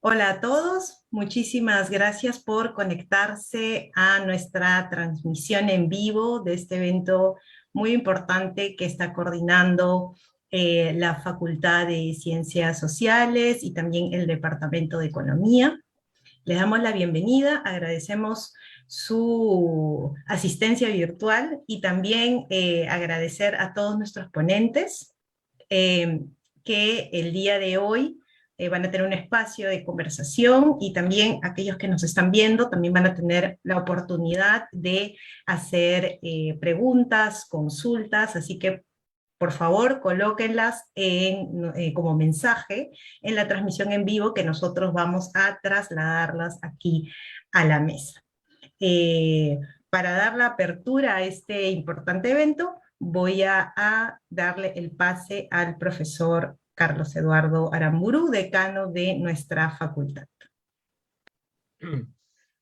Hola a todos, muchísimas gracias por conectarse a nuestra transmisión en vivo de este evento muy importante que está coordinando la Facultad de Ciencias Sociales y también el Departamento de Economía. Les damos la bienvenida, agradecemos su asistencia virtual y también agradecer a todos nuestros ponentes que el día de hoy van a tener un espacio de conversación y también aquellos que nos están viendo también van a tener la oportunidad de hacer preguntas, consultas, así que por favor colóquenlas como mensaje en la transmisión en vivo que nosotros vamos a trasladarlas aquí a la mesa. Para dar la apertura a este importante evento, voy a darle el pase al profesor Carlos Eduardo Aramburu, decano de nuestra facultad.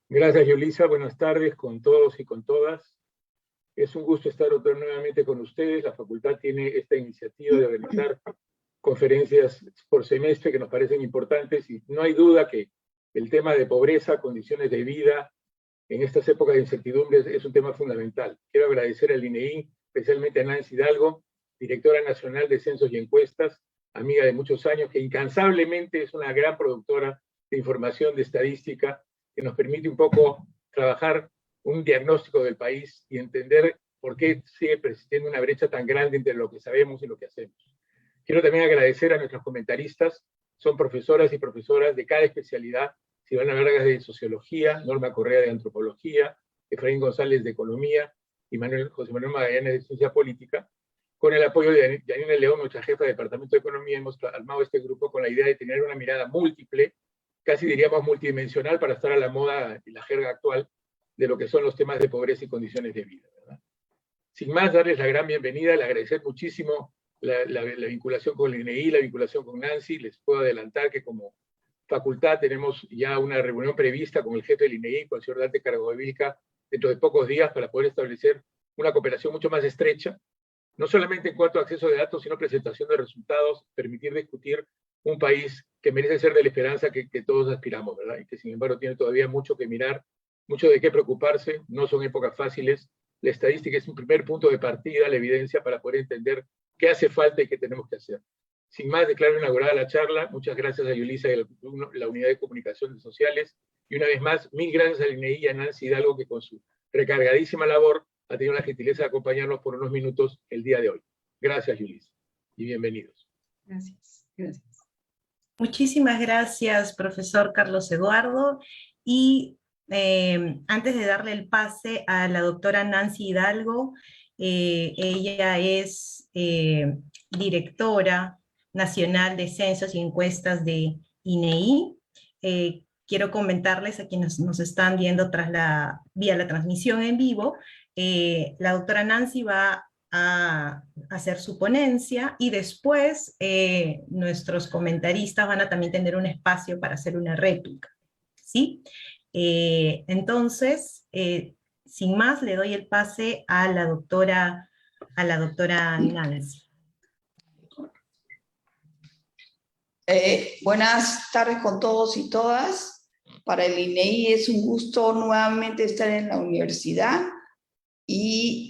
Gracias, Yulisa. Buenas tardes con todos y con todas. Es un gusto estar nuevamente con ustedes. La facultad tiene esta iniciativa de organizar conferencias por semestre que nos parecen importantes y no hay duda que el tema de pobreza, condiciones de vida en estas épocas de incertidumbres es un tema fundamental. Quiero agradecer al INEI, especialmente a Nancy Hidalgo, directora nacional de Censos y Encuestas, amiga de muchos años, que incansablemente es una gran productora de información, de estadística, que nos permite un poco trabajar un diagnóstico del país y entender por qué sigue persistiendo una brecha tan grande entre lo que sabemos y lo que hacemos. Quiero también agradecer a nuestros comentaristas, son profesoras y profesoras de cada especialidad, Silvana Vargas de Sociología, Norma Correa de Antropología, Efraín González de Economía y José Manuel Magallanes de Ciencia Política. Con el apoyo de Yanina León, nuestra jefa de Departamento de Economía, hemos armado este grupo con la idea de tener una mirada múltiple, casi diríamos multidimensional, para estar a la moda y la jerga actual de lo que son los temas de pobreza y condiciones de vida, ¿verdad? Sin más, darles la gran bienvenida, le agradecer muchísimo la vinculación con el INEI, la vinculación con Nancy. Les puedo adelantar que como facultad tenemos ya una reunión prevista con el jefe del INEI, con el señor Dante Caragovilca, dentro de pocos días para poder establecer una cooperación mucho más estrecha, no solamente en cuanto a acceso de datos, sino presentación de resultados, permitir discutir un país que merece ser de la esperanza que todos aspiramos, ¿verdad? Y que sin embargo tiene todavía mucho que mirar, mucho de qué preocuparse, no son épocas fáciles. La estadística es un primer punto de partida, la evidencia para poder entender qué hace falta y qué tenemos que hacer. Sin más, declaro inaugurada la charla. Muchas gracias a Yulisa y a la Unidad de Comunicaciones Sociales. Y una vez más, mil gracias al INEI y a Nancy Hidalgo, que con su recargadísima labor ha tenido la gentileza de acompañarnos por unos minutos el día de hoy. Gracias, Yulisa, y bienvenidos. Gracias, gracias. Muchísimas gracias, profesor Carlos Eduardo. Y antes de darle el pase a la doctora Nancy Hidalgo, ella es directora nacional de Censos y Encuestas de INEI. Quiero comentarles a quienes nos están viendo vía la transmisión en vivo, la doctora Nancy va a hacer su ponencia y después nuestros comentaristas van a también tener un espacio para hacer una réplica, ¿sí? Entonces, sin más, le doy el pase a la doctora Nancy. Buenas tardes con todos y todas. Para el INEI es un gusto nuevamente estar en la universidad y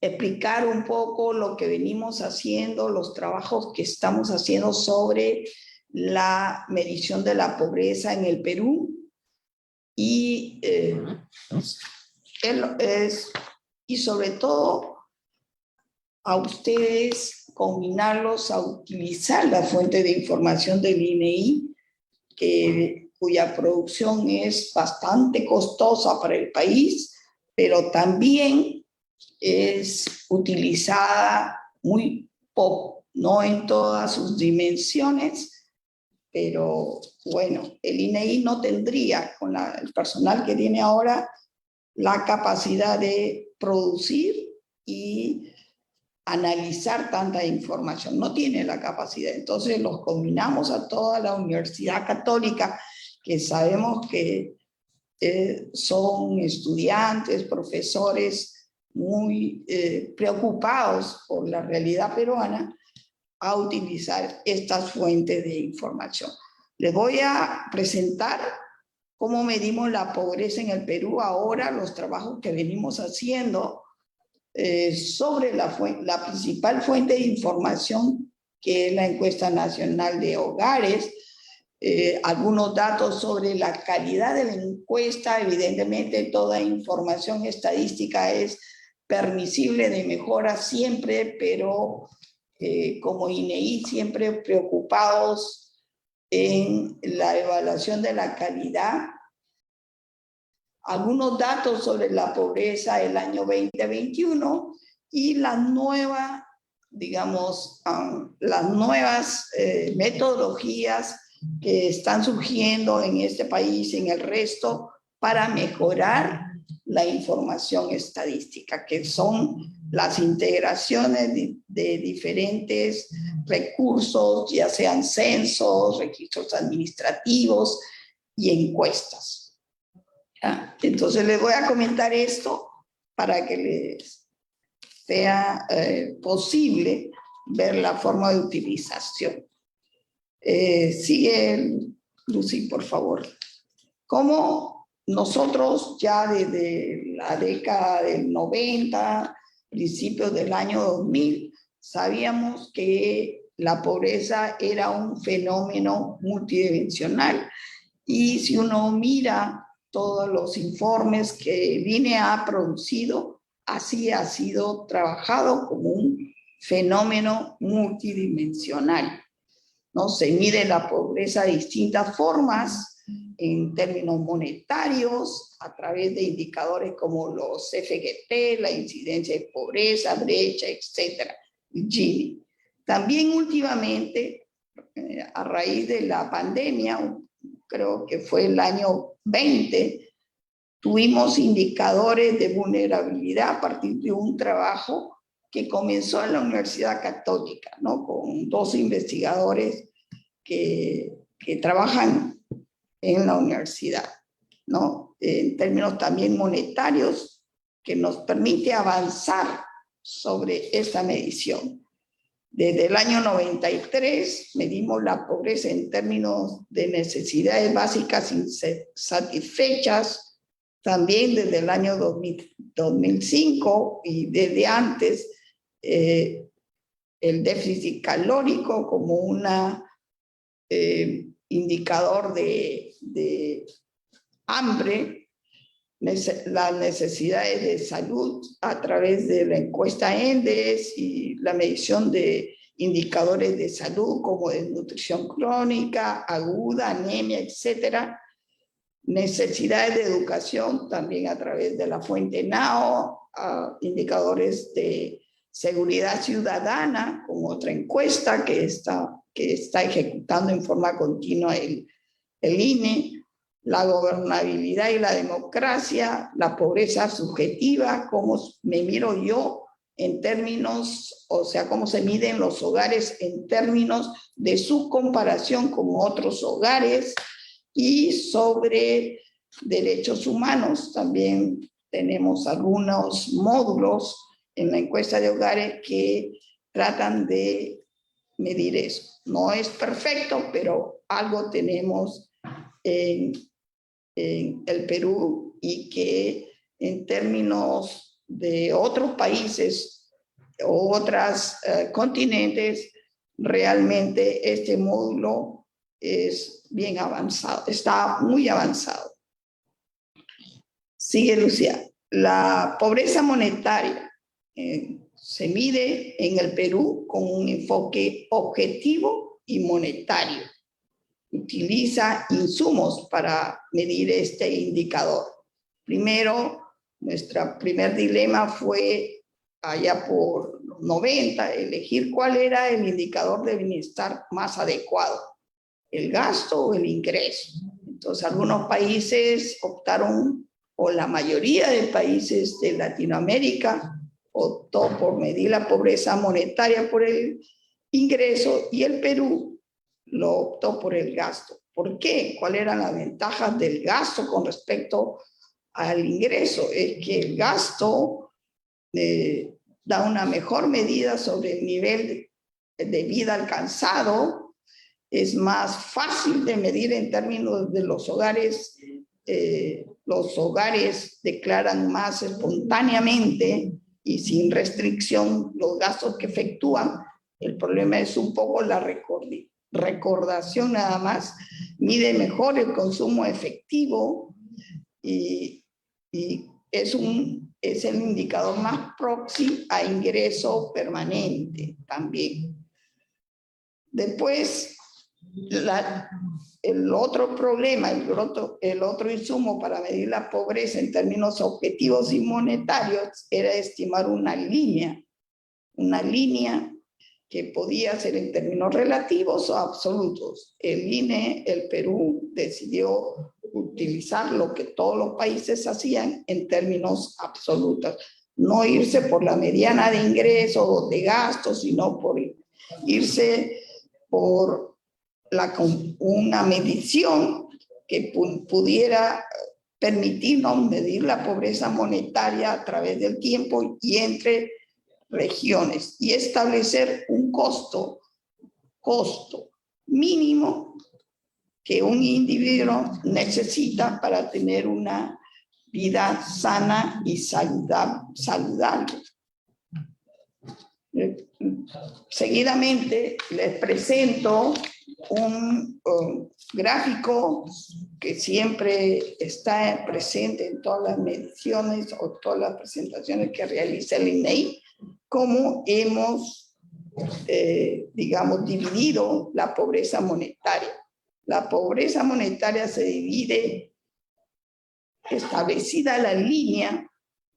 explicar un poco lo que venimos haciendo, los trabajos que estamos haciendo sobre la medición de la pobreza en el Perú y sobre todo a ustedes combinarlos a utilizar la fuente de información del INEI, cuya producción es bastante costosa para el país, pero también es utilizada muy poco, no en todas sus dimensiones, pero bueno, el INEI no tendría, con el personal que tiene ahora, la capacidad de producir y analizar tanta información, no tiene la capacidad. Entonces los combinamos a toda la Universidad Católica, que sabemos que son estudiantes, profesores muy preocupados por la realidad peruana, a utilizar estas fuentes de información. Les voy a presentar cómo medimos la pobreza en el Perú ahora, los trabajos que venimos haciendo sobre la principal fuente de información, que es la encuesta nacional de hogares, algunos datos sobre la calidad de la encuesta. Evidentemente toda información estadística es permisible de mejora siempre, pero como INEI siempre preocupados en la evaluación de la calidad. Algunos datos sobre la pobreza del año 2021 y las nuevas, digamos, las nuevas metodologías que están surgiendo en este país y en el resto para mejorar la información estadística, que son las integraciones de diferentes recursos, ya sean censos, registros administrativos y encuestas. Entonces les voy a comentar esto para que les sea posible ver la forma de utilización. Sigue, Lucy, por favor. Como nosotros ya desde la década del 90, principios del año 2000, sabíamos que la pobreza era un fenómeno multidimensional. Y si uno mira todos los informes que el INE ha producido, así ha sido trabajado como un fenómeno multidimensional, ¿no? Se mide la pobreza de distintas formas, en términos monetarios, a través de indicadores como los FGT, la incidencia de pobreza, brecha, etcétera, Gini. También últimamente, a raíz de la pandemia, creo que fue el año 20, tuvimos indicadores de vulnerabilidad a partir de un trabajo que comenzó en la Universidad Católica, ¿no? Con 2 investigadores que trabajan en la universidad, ¿no? En términos también monetarios, que nos permite avanzar sobre esta medición. Desde el año 93 medimos la pobreza en términos de necesidades básicas insatisfechas, también desde el año 2005 y desde antes, el déficit calórico como un indicador de hambre, las necesidades de salud a través de la encuesta ENDES y la medición de indicadores de salud como desnutrición crónica, aguda, anemia, etcétera. Necesidades de educación también a través de la fuente NAO, indicadores de seguridad ciudadana, con otra encuesta que está ejecutando en forma continua el INE, la gobernabilidad y la democracia, la pobreza subjetiva, cómo me miro yo en términos, o sea, cómo se miden los hogares en términos de su comparación con otros hogares, y sobre derechos humanos. También tenemos algunos módulos en la encuesta de hogares que tratan de medir eso. No es perfecto, pero algo tenemos en el Perú, y que en términos de otros países o otros continentes, realmente este módulo es bien avanzado, está muy avanzado. Sigue Lucía. La pobreza monetaria se mide en el Perú con un enfoque objetivo y monetario. Utiliza insumos para medir este indicador. Primero, nuestro primer dilema fue allá por los 90, elegir cuál era el indicador de bienestar más adecuado, el gasto o el ingreso. Entonces, algunos países optaron, o la mayoría de países de Latinoamérica, optó por medir la pobreza monetaria por el ingreso, y el Perú lo optó por el gasto. ¿Por qué? ¿Cuáles eran las ventajas del gasto con respecto al ingreso? Es que el gasto da una mejor medida sobre el nivel de vida alcanzado, es más fácil de medir en términos de los hogares. Los hogares declaran más espontáneamente y sin restricción los gastos que efectúan. El problema es un poco la recordación nada más. Mide mejor el consumo efectivo y es el indicador más próximo a ingreso permanente también. Después, el otro problema, el otro insumo para medir la pobreza en términos objetivos y monetarios era estimar una línea que podía ser en términos relativos o absolutos. El INE, el Perú, decidió utilizar lo que todos los países hacían en términos absolutos. No irse por la mediana de ingresos o de gastos, sino por irse por una medición que pudiera permitirnos medir la pobreza monetaria a través del tiempo y entre regiones y establecer un costo mínimo que un individuo necesita para tener una vida sana y saludable. Seguidamente les presento un gráfico que siempre está presente en todas las mediciones o todas las presentaciones que realiza el INEI, cómo hemos, digamos, dividido la pobreza monetaria. La pobreza monetaria se divide, establecida la línea,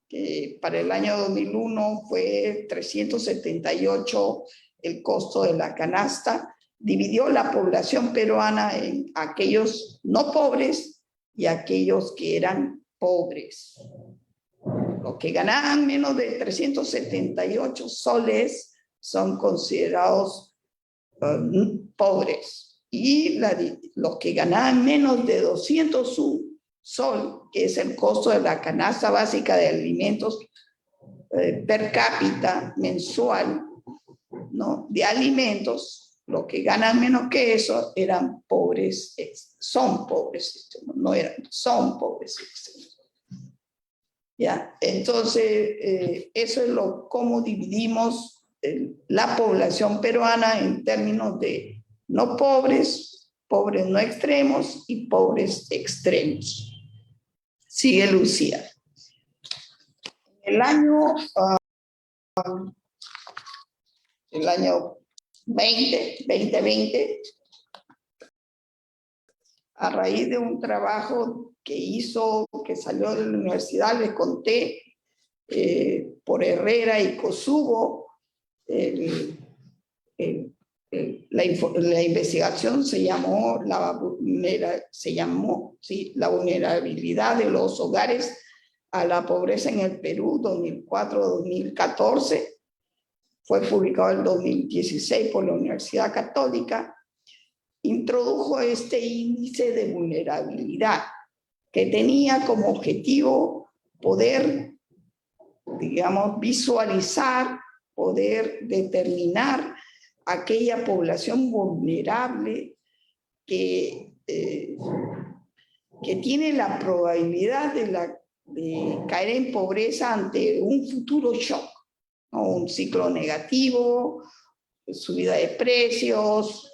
que para el año 2001 fue 378 el costo de la canasta, dividió la población peruana en aquellos no pobres y aquellos que eran pobres. Los que ganaban menos de 378 soles son considerados pobres. Y los que ganaban menos de 201 sol, que es el costo de la canasta básica de alimentos per cápita mensual, ¿no? De alimentos, los que ganan menos que eso eran pobres, son pobres, no eran, son pobres. ¿Ya? Entonces, eso es cómo dividimos la población peruana en términos de no pobres, pobres no extremos y pobres extremos. Sigue Lucía. El año 2020, a raíz de un trabajo que salió de la universidad, les conté, por Herrera y Kosubo, la investigación se llamó la vulnerabilidad de los hogares a la pobreza en el Perú 2004-2014. Fue publicado en 2016 por la Universidad Católica. Introdujo este índice de vulnerabilidad que tenía como objetivo poder, digamos, visualizar, poder determinar aquella población vulnerable que tiene la probabilidad de caer en pobreza ante un futuro shock, ¿no? Un ciclo negativo, subida de precios,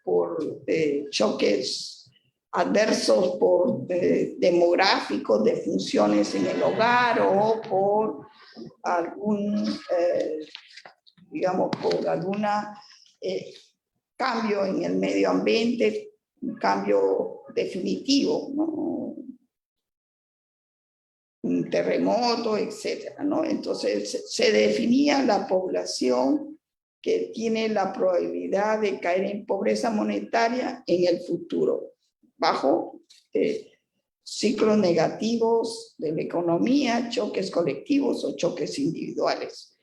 por choques adversos demográficos de funciones en el hogar o por algún cambio en el medio ambiente, un cambio definitivo, ¿no? Un terremoto, etcétera, ¿no? Entonces se definía la población que tiene la probabilidad de caer en pobreza monetaria en el futuro, bajo ciclos negativos de la economía, choques colectivos o choques individuales.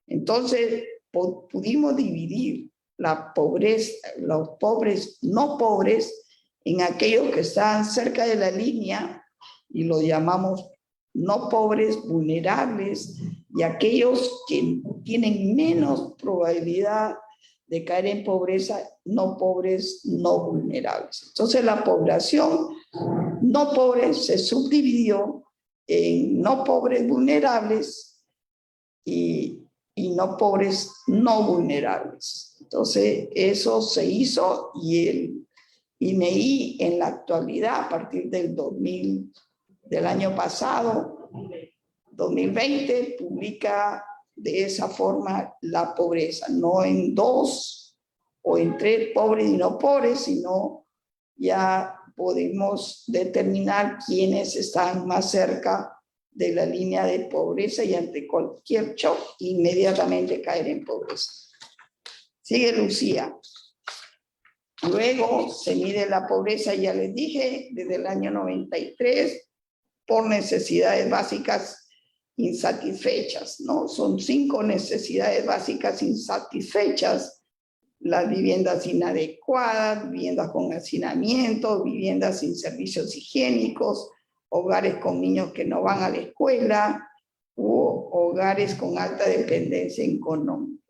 Entonces, pudimos dividir la pobreza, los pobres no pobres, en aquellos que están cerca de la línea, y lo llamamos no pobres vulnerables, y aquellos que tienen menos probabilidad de caer en pobreza, no pobres, no vulnerables. Entonces la población no pobre se subdividió en no pobres vulnerables y no pobres no vulnerables. Entonces eso se hizo y el INEI en la actualidad, a partir del año pasado, 2020, publica de esa forma la pobreza, no en 2 o en 3 pobres y no pobres, sino ya podemos determinar quiénes están más cerca de la línea de pobreza y ante cualquier shock inmediatamente caer en pobreza. Sigue Lucía. Luego se mide la pobreza, ya les dije, desde el año 93 por necesidades básicas insatisfechas, ¿no? Son 5 necesidades básicas insatisfechas: las viviendas inadecuadas, viviendas con hacinamiento, viviendas sin servicios higiénicos, hogares con niños que no van a la escuela u hogares con alta dependencia económica.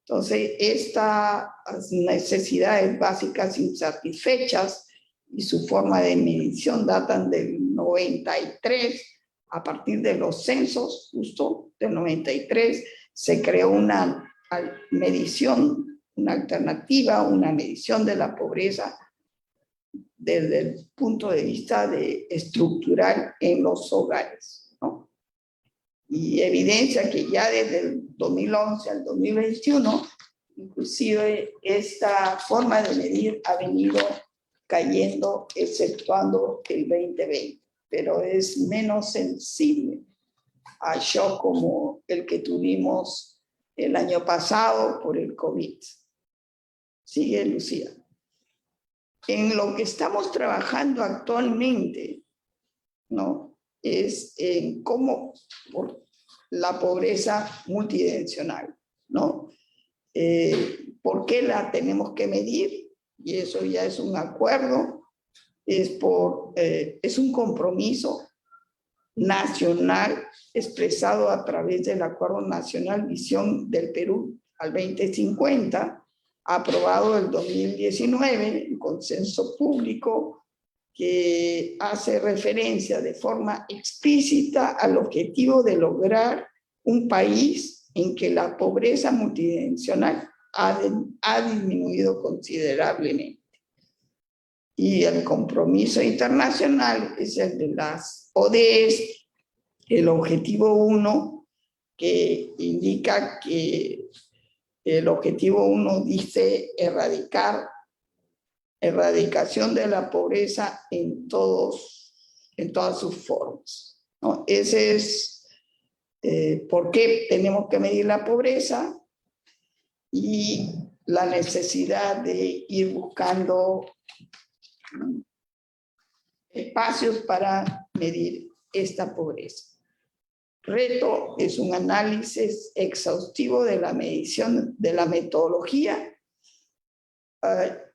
Entonces, estas necesidades básicas insatisfechas y su forma de medición datan del 93. A partir de los censos, justo del 93, se creó una medición, una alternativa, una medición de la pobreza desde el punto de vista estructural en los hogares, ¿no? Y evidencia que ya desde el 2011 al 2021, inclusive esta forma de medir ha venido cayendo, exceptuando el 2020, pero es menos sensible a shock como el que tuvimos el año pasado por el COVID. Sigue Lucía. En lo que estamos trabajando actualmente, ¿no?, es en cómo por la pobreza multidimensional, ¿no? ¿Por qué la tenemos que medir? Y eso ya es un acuerdo, es un compromiso nacional expresado a través del Acuerdo Nacional Visión del Perú al 2050, aprobado en 2019, en consenso público, que hace referencia de forma explícita al objetivo de lograr un país en que la pobreza multidimensional ha disminuido considerablemente. Y el compromiso internacional es el de las ODS, el objetivo 1, que indica que el objetivo 1 dice erradicación de la pobreza en todas sus formas, ¿no? Ese es por qué tenemos que medir la pobreza y la necesidad de ir buscando espacios para medir esta pobreza. Reto es un análisis exhaustivo de la medición, de la metodología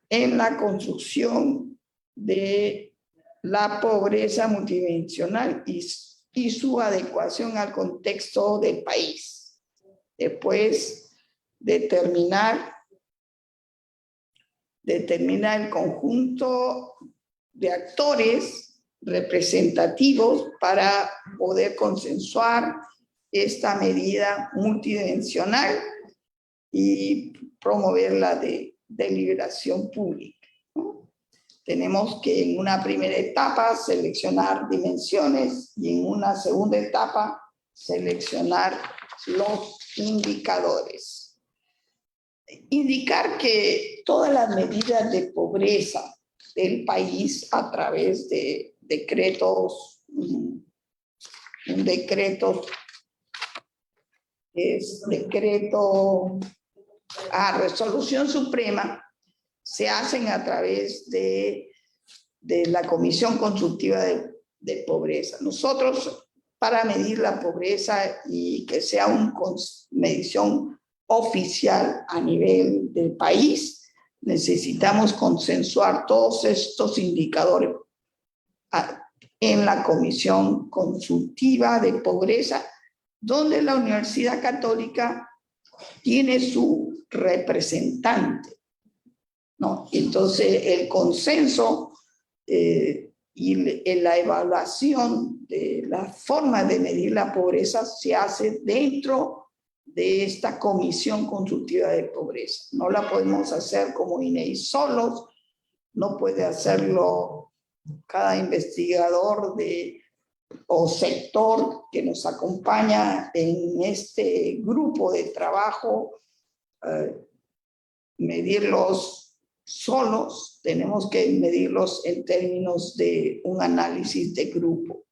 en la construcción de la pobreza multidimensional y su adecuación al contexto del país. Después, determinar el conjunto de actores representativos para poder consensuar esta medida multidimensional y promover la deliberación pública, ¿no? Tenemos que en una primera etapa seleccionar dimensiones y en una segunda etapa seleccionar los indicadores. Indicar que todas las medidas de pobreza del país a través de decretos, resolución suprema, se hacen a través de la Comisión Consultiva de Pobreza. Nosotros, para medir la pobreza y que sea una medición oficial a nivel del país, necesitamos consensuar todos estos indicadores en la Comisión Consultiva de Pobreza, donde la Universidad Católica tiene su representante, ¿no? Entonces, el consenso y la evaluación de la forma de medir la pobreza se hace dentro de esta comisión consultiva de pobreza. No la podemos hacer como INEI solos, no puede hacerlo cada investigador o sector que nos acompaña en este grupo de trabajo, medirlos solos, tenemos que medirlos en términos de un análisis de grupo,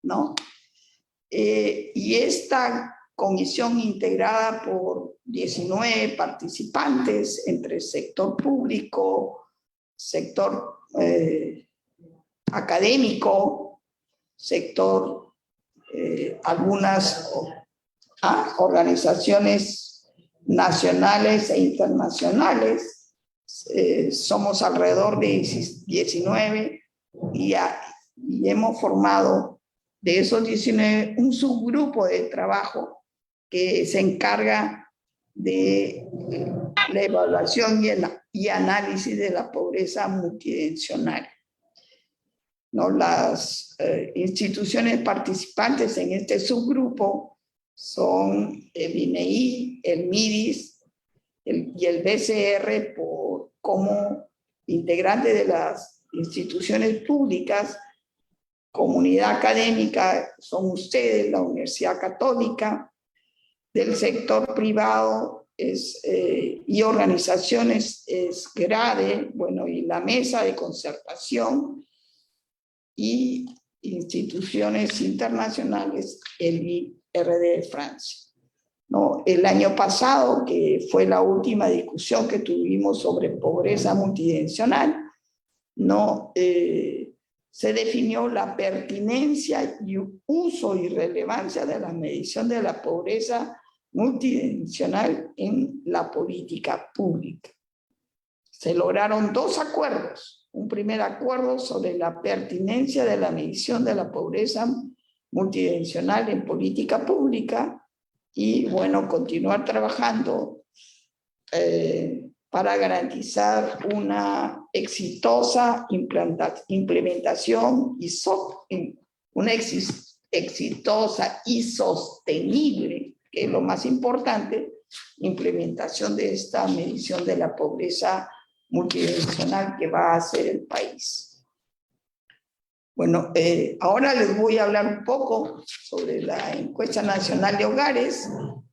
¿no? Y esta comisión integrada por 19 participantes entre sector público, sector académico, sector, algunas organizaciones nacionales e internacionales. Somos alrededor de 19 y hemos formado de esos 19 un subgrupo de trabajo que se encarga de la evaluación y análisis de la pobreza multidimensional, ¿no? Las instituciones participantes en este subgrupo son el INEI, el MIDIS y el BCR como integrantes de las instituciones públicas. Comunidad académica son ustedes, la Universidad Católica, del sector privado y organizaciones es GRADE, bueno, y la Mesa de Concertación, y instituciones internacionales, el IRD de Francia, ¿no? El año pasado, que fue la última discusión que tuvimos sobre pobreza multidimensional, ¿no? Se definió la pertinencia y uso y relevancia de la medición de la pobreza multidimensional en la política pública. Se lograron 2 acuerdos. Un primer acuerdo sobre la pertinencia de la medición de la pobreza multidimensional en política pública y, bueno, continuar trabajando para garantizar una exitosa implementación una exitosa y sostenible, que es lo más importante, implementación de esta medición de la pobreza multidimensional que va a hacer el país. Bueno, ahora les voy a hablar un poco sobre la encuesta nacional de hogares.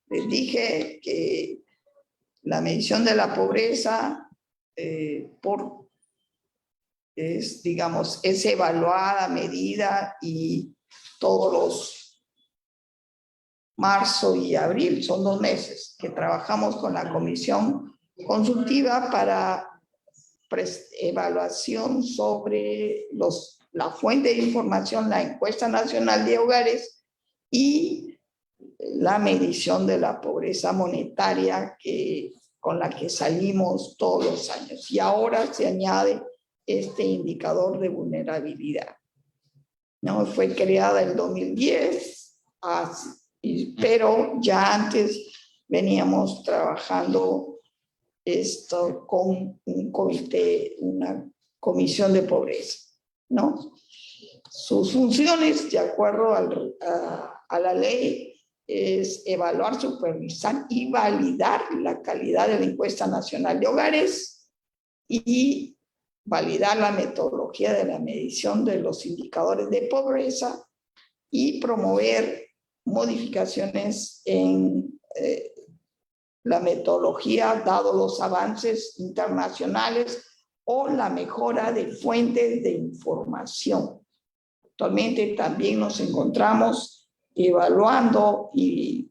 Les dije que la medición de la pobreza es evaluada, medida, y todos los marzo y abril, son 2 meses que trabajamos con la comisión consultiva para evaluación sobre la fuente de información, la encuesta nacional de hogares y la medición de la pobreza monetaria con la que salimos todos los años. Y ahora se añade este indicador de vulnerabilidad, ¿no? Fue creada en 2010, pero ya antes veníamos trabajando esto con un comité, una comisión de pobreza, ¿no? Sus funciones, de acuerdo a la ley, es evaluar, supervisar y validar la calidad de la encuesta nacional de hogares y validar la metodología de la medición de los indicadores de pobreza y promover modificaciones en la metodología, dado los avances internacionales o la mejora de fuentes de información. Actualmente también nos encontramos evaluando y,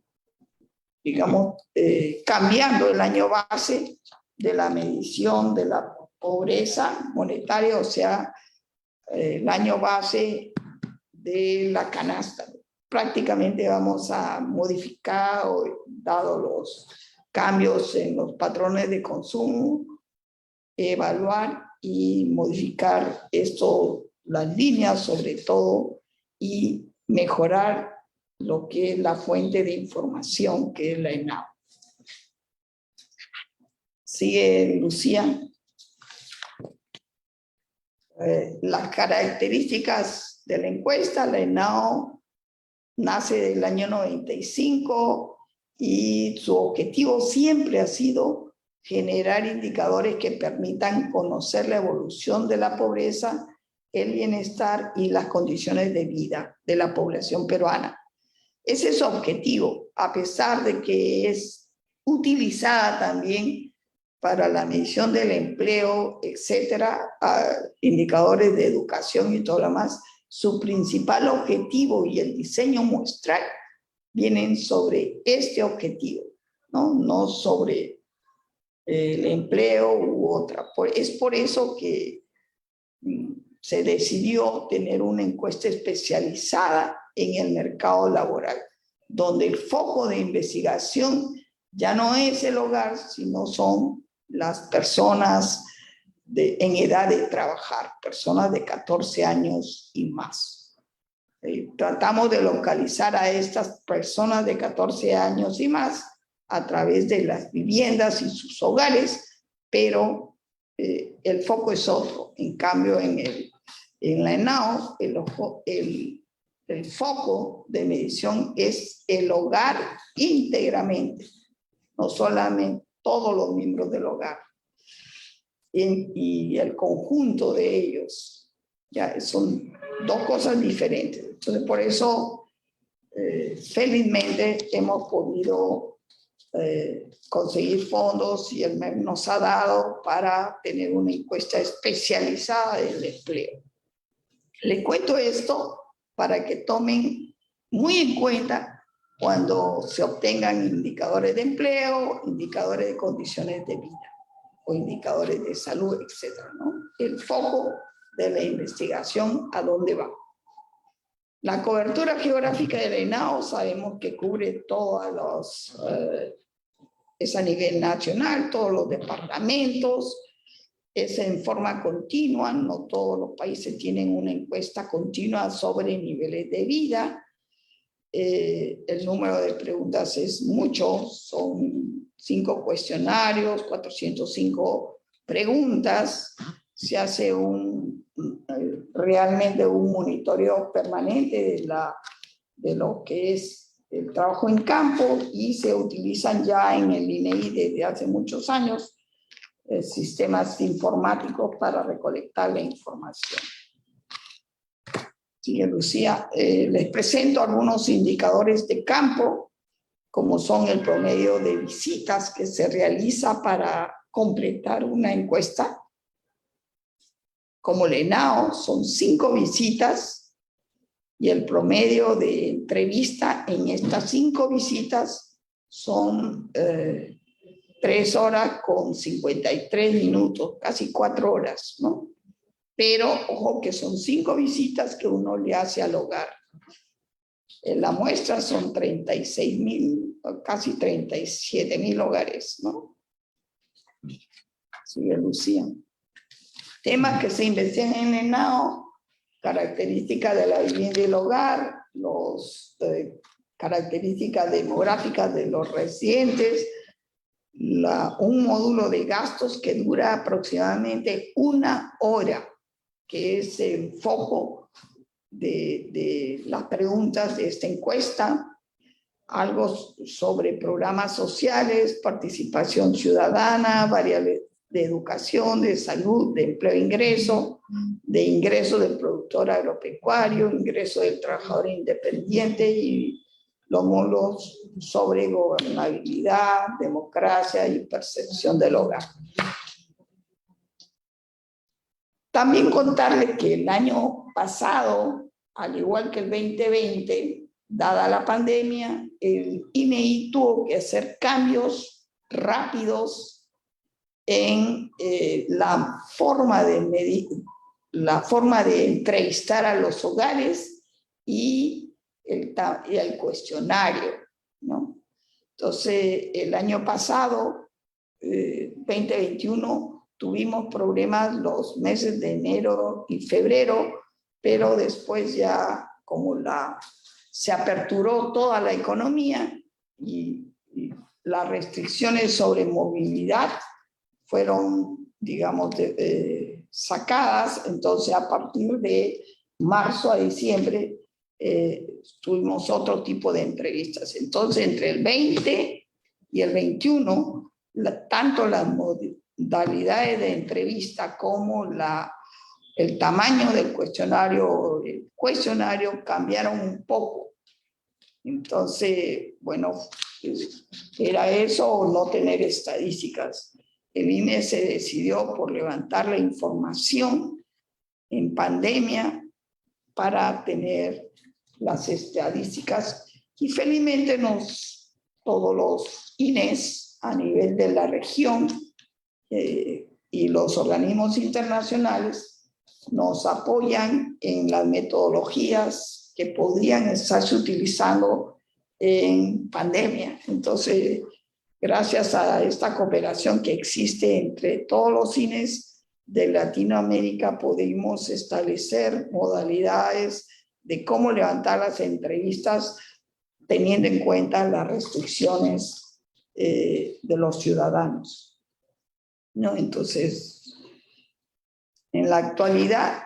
cambiando el año base de la medición de la pobreza monetaria, o sea, el año base de la canasta. Prácticamente vamos a modificar, dado los cambios en los patrones de consumo, evaluar y modificar las líneas sobre todo, y mejorar lo que es la fuente de información, que es la ENAU. Sigue Lucía. Las características de la encuesta, la ENAO nace del año 95 y su objetivo siempre ha sido generar indicadores que permitan conocer la evolución de la pobreza, el bienestar y las condiciones de vida de la población peruana. Ese es su objetivo, a pesar de que es utilizada también para la medición del empleo, etcétera, indicadores de educación y todo lo demás. Su principal objetivo y el diseño muestral vienen sobre este objetivo, no sobre el empleo u otra. Es por eso que se decidió tener una encuesta especializada en el mercado laboral, donde el foco de investigación ya no es el hogar, sino son las personas en edad de trabajar, personas de 14 años y más. Tratamos de localizar a estas personas de 14 años y más a través de las viviendas y sus hogares, pero el foco es otro. En cambio, en la ENAO, el foco de medición es el hogar íntegramente, no solamente todos los miembros del hogar y el conjunto de ellos. Ya son dos cosas diferentes. Entonces, por eso, felizmente, hemos podido conseguir fondos y el MEP nos ha dado para tener una encuesta especializada del empleo. Les cuento esto para que tomen muy en cuenta cuando se obtengan indicadores de empleo, indicadores de condiciones de vida o indicadores de salud, etcétera, ¿no? El foco de la investigación, ¿a dónde va? La cobertura geográfica del ENAO sabemos que cubre todos los, es a nivel nacional, todos los departamentos, es en forma continua, no todos los países tienen una encuesta continua sobre niveles de vida. El número de preguntas es mucho, son 5 cuestionarios, 405 preguntas, se hace realmente un monitoreo permanente de lo que es el trabajo en campo y se utilizan ya en el INEI desde hace muchos años sistemas informáticos para recolectar la información. Sigue Lucía. Les presento algunos indicadores de campo, como son el promedio de visitas que se realiza para completar una encuesta. Como el ENAO, son 5 visitas y el promedio de entrevista en estas 5 visitas son 3 horas con 53 minutos, casi 4 horas, ¿no? Pero, ojo, que son 5 visitas que uno le hace al hogar. En la muestra son 36,000, casi 37,000 hogares, ¿no? Sigue Lucía. Temas que se investigan en el ENAO, características de la vivienda y el hogar, características demográficas de los residentes, un módulo de gastos que dura aproximadamente 1 hora, que es el foco de las preguntas de esta encuesta, algo sobre programas sociales, participación ciudadana, variables de educación, de salud, de empleo e ingreso, de ingreso del productor agropecuario, ingreso del trabajador independiente y los módulos sobre gobernabilidad, democracia y percepción del hogar. También contarles que el año pasado, al igual que el 2020, dada la pandemia, el INEI tuvo que hacer cambios rápidos en la forma de entrevistar a los hogares y el cuestionario, ¿no? Entonces, el año pasado, 2021, tuvimos problemas los meses de enero y febrero, pero después ya como se aperturó toda la economía y las restricciones sobre movilidad fueron, digamos, sacadas. Entonces, a partir de marzo a diciembre, tuvimos otro tipo de entrevistas. Entonces, entre el 20 y el 21, tanto las modalidades de entrevista como el tamaño del cuestionario, el cuestionario cambiaron un poco. Entonces, bueno, era eso o no tener estadísticas. El INE se decidió por levantar la información en pandemia para tener las estadísticas, y felizmente todos los INEs a nivel de la región y los organismos internacionales nos apoyan en las metodologías que podrían estarse utilizando en pandemia. Entonces, gracias a esta cooperación que existe entre todos los INEs de Latinoamérica, pudimos establecer modalidades de cómo levantar las entrevistas teniendo en cuenta las restricciones de los ciudadanos, ¿no? Entonces, en la actualidad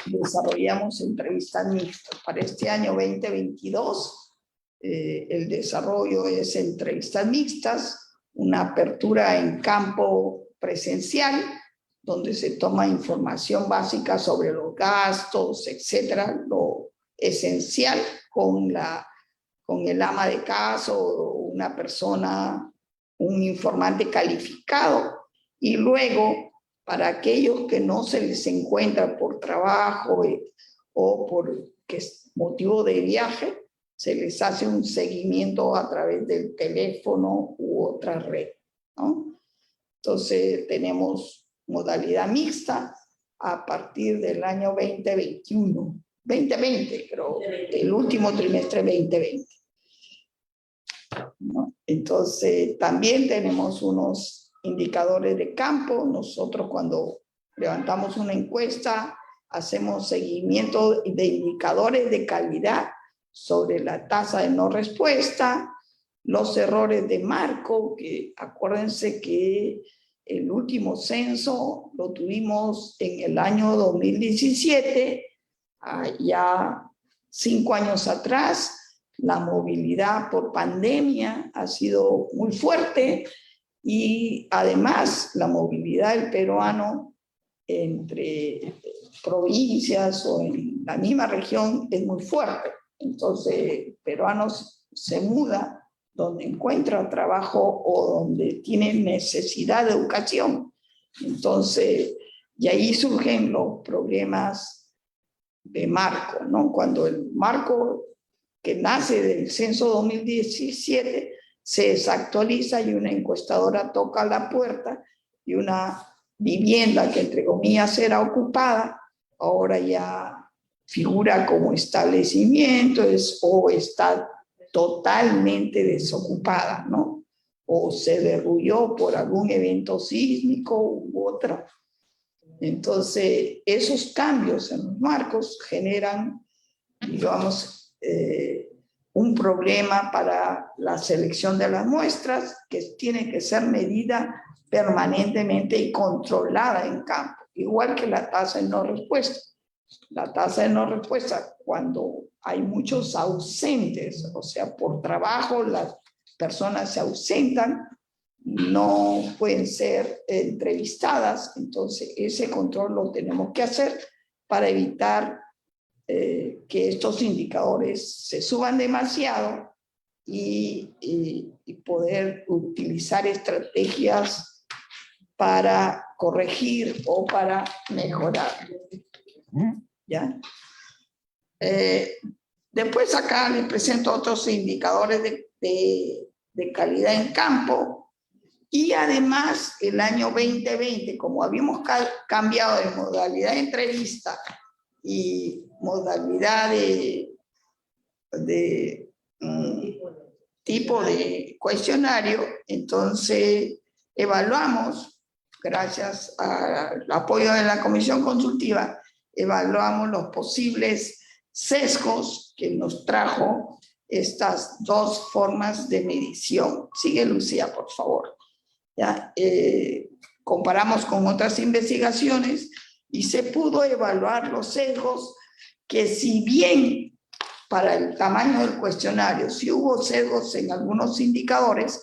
desarrollamos entrevistas mixtas. Para este año 2022, el desarrollo es entrevistas mixtas, una apertura en campo presencial, donde se toma información básica sobre los gastos, etcétera, lo esencial con el ama de casa o una persona, un informante calificado, y luego para aquellos que no se les encuentra por trabajo o por motivo de viaje, se les hace un seguimiento a través del teléfono u otra red, ¿no? Entonces tenemos modalidad mixta a partir del año 2020, pero el último trimestre 2020, ¿no? Entonces también tenemos unos indicadores de campo. Nosotros cuando levantamos una encuesta hacemos seguimiento de indicadores de calidad sobre la tasa de no respuesta, los errores de marco, que acuérdense que el último censo lo tuvimos en el año 2017, ya 5 años atrás. La movilidad por pandemia ha sido muy fuerte y además la movilidad del peruano entre provincias o en la misma región es muy fuerte. Entonces, peruanos se muda donde encuentra trabajo o donde tiene necesidad de educación. Entonces, y ahí surgen los problemas de marco, ¿no? Cuando el marco que nace del censo 2017 se desactualiza y una encuestadora toca la puerta y una vivienda que entre comillas era ocupada, ahora ya figura como establecimiento o está totalmente desocupada, ¿no? O se derrumbó por algún evento sísmico u otro. Entonces, esos cambios en los marcos generan, digamos, un problema para la selección de las muestras que tiene que ser medida permanentemente y controlada en campo, igual que la tasa de no respuesta. La tasa de no respuesta, cuando hay muchos ausentes, o sea, por trabajo las personas se ausentan, no pueden ser entrevistadas, entonces ese control lo tenemos que hacer para evitar que estos indicadores se suban demasiado y poder utilizar estrategias para corregir o para mejorar. ¿Ya? Después acá les presento otros indicadores de calidad en campo, y además el año 2020, como habíamos cambiado de modalidad de entrevista y modalidad de tipo de cuestionario, entonces evaluamos, gracias al apoyo de la comisión consultiva, evaluamos los posibles sesgos que nos trajo estas dos formas de medición. Sigue, Lucía, por favor. ¿ya? Comparamos con otras investigaciones y se pudo evaluar los sesgos que, si bien para el tamaño del cuestionario sí hubo sesgos en algunos indicadores,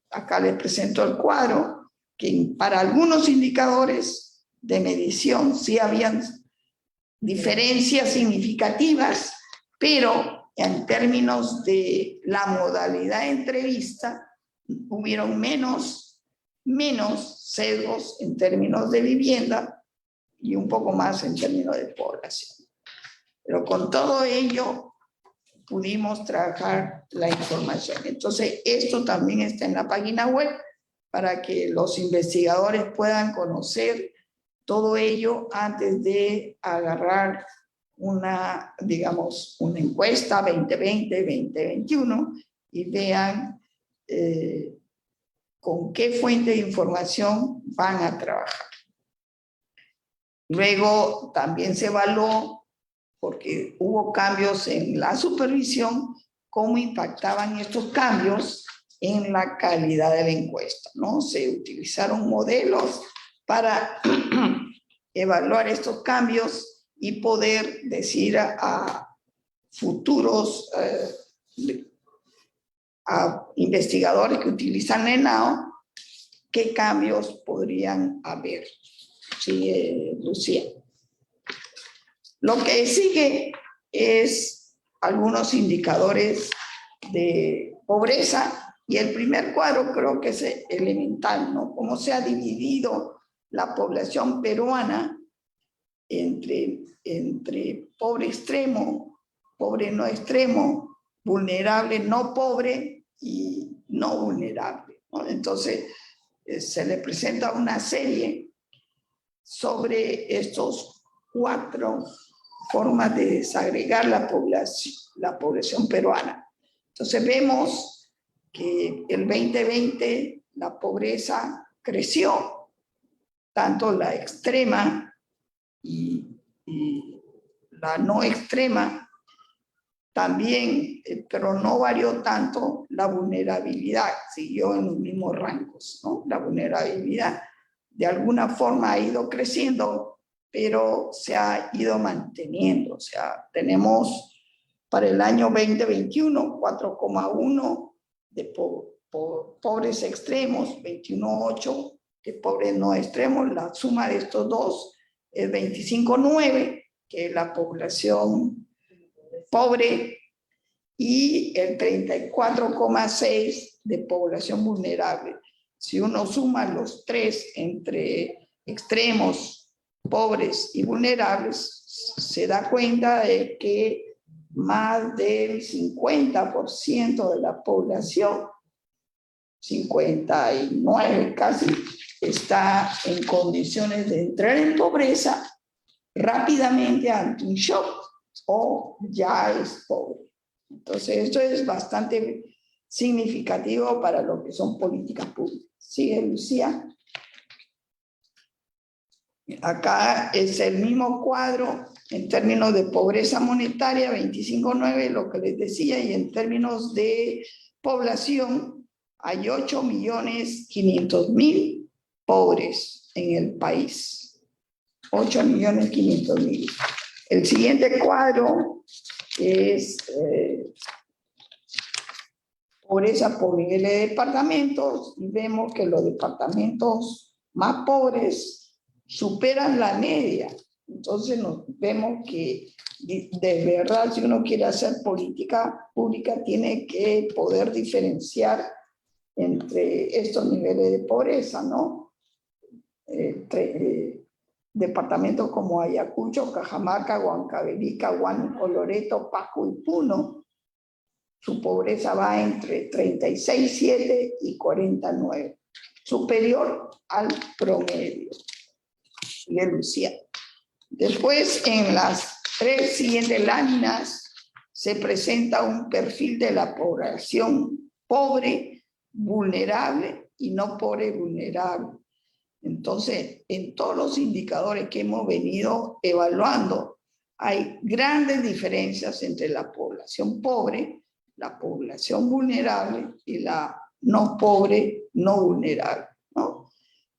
acá les presento el cuadro, que para algunos indicadores de medición sí habían diferencias significativas, pero en términos de la modalidad de entrevista, hubieron menos sesgos en términos de vivienda y un poco más en términos de población. Pero con todo ello pudimos trabajar la información. Entonces, esto también está en la página web para que los investigadores puedan conocer todo ello antes de agarrar una, digamos, una encuesta 2020-2021 y vean con qué fuente de información van a trabajar. Luego también se evaluó, porque hubo cambios en la supervisión, cómo impactaban estos cambios en la calidad de la encuesta, ¿no? Se utilizaron modelos para evaluar estos cambios y poder decir a futuros a investigadores que utilizan ENAO qué cambios podrían haber. Sí, Lucía. Lo que sigue es algunos indicadores de pobreza, y el primer cuadro creo que es elemental, ¿no? Cómo se ha dividido la población peruana entre pobre extremo, pobre no extremo, vulnerable no pobre y no vulnerable, ¿no? Entonces, se le presenta una serie sobre estos 4 formas de desagregar la población peruana. Entonces vemos que el 2020 la pobreza creció, tanto la extrema y la no extrema también, pero no varió tanto la vulnerabilidad, siguió en los mismos rangos, ¿no? La vulnerabilidad de alguna forma ha ido creciendo, pero se ha ido manteniendo. O sea, tenemos para el año 2021 4,1 de pobres extremos, 21,8 de pobres no extremos. La suma de estos dos es 25,9, que es la población pobre, y el 34,6 de población vulnerable. Si uno suma los 3 entre extremos, pobres y vulnerables, se da cuenta de que más del 50% de la población, 59 casi, está en condiciones de entrar en pobreza rápidamente ante un shock o ya es pobre. Entonces, esto es bastante significativo para lo que son políticas públicas. ¿Sigue, Lucía? Acá es el mismo cuadro en términos de pobreza monetaria, 25,9, lo que les decía, y en términos de población, hay 8.500.000 pobres en el país. 8.500.000. El siguiente cuadro es pobreza por nivel de departamentos, y vemos que los departamentos más pobres superan la media. Entonces vemos que de verdad, si uno quiere hacer política pública, tiene que poder diferenciar entre estos niveles de pobreza, ¿no? Departamentos como Ayacucho, Cajamarca, Huancavelica, Huánuco, Loreto, Pasco y Puno, su pobreza va entre 36,7 y 49, superior al promedio. Y Lucía. Después, en las 3 siguientes láminas, se presenta un perfil de la población pobre, vulnerable y no pobre, vulnerable. Entonces, en todos los indicadores que hemos venido evaluando, hay grandes diferencias entre la población pobre, la población vulnerable y la no pobre, no vulnerable, ¿no?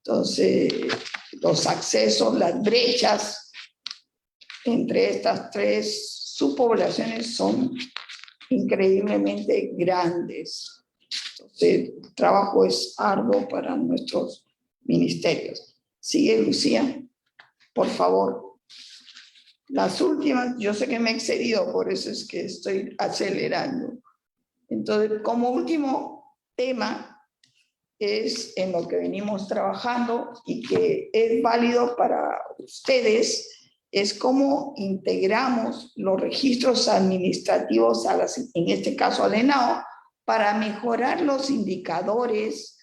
Entonces, los accesos, las brechas entre estas tres subpoblaciones son increíblemente grandes. Entonces, el trabajo es arduo para nuestros ministerios. Sigue, Lucía, por favor. Las últimas, yo sé que me he excedido, por eso es que estoy acelerando. Entonces, como último tema, es en lo que venimos trabajando y que es válido para ustedes, es cómo integramos los registros administrativos, en este caso al ENAO, para mejorar los indicadores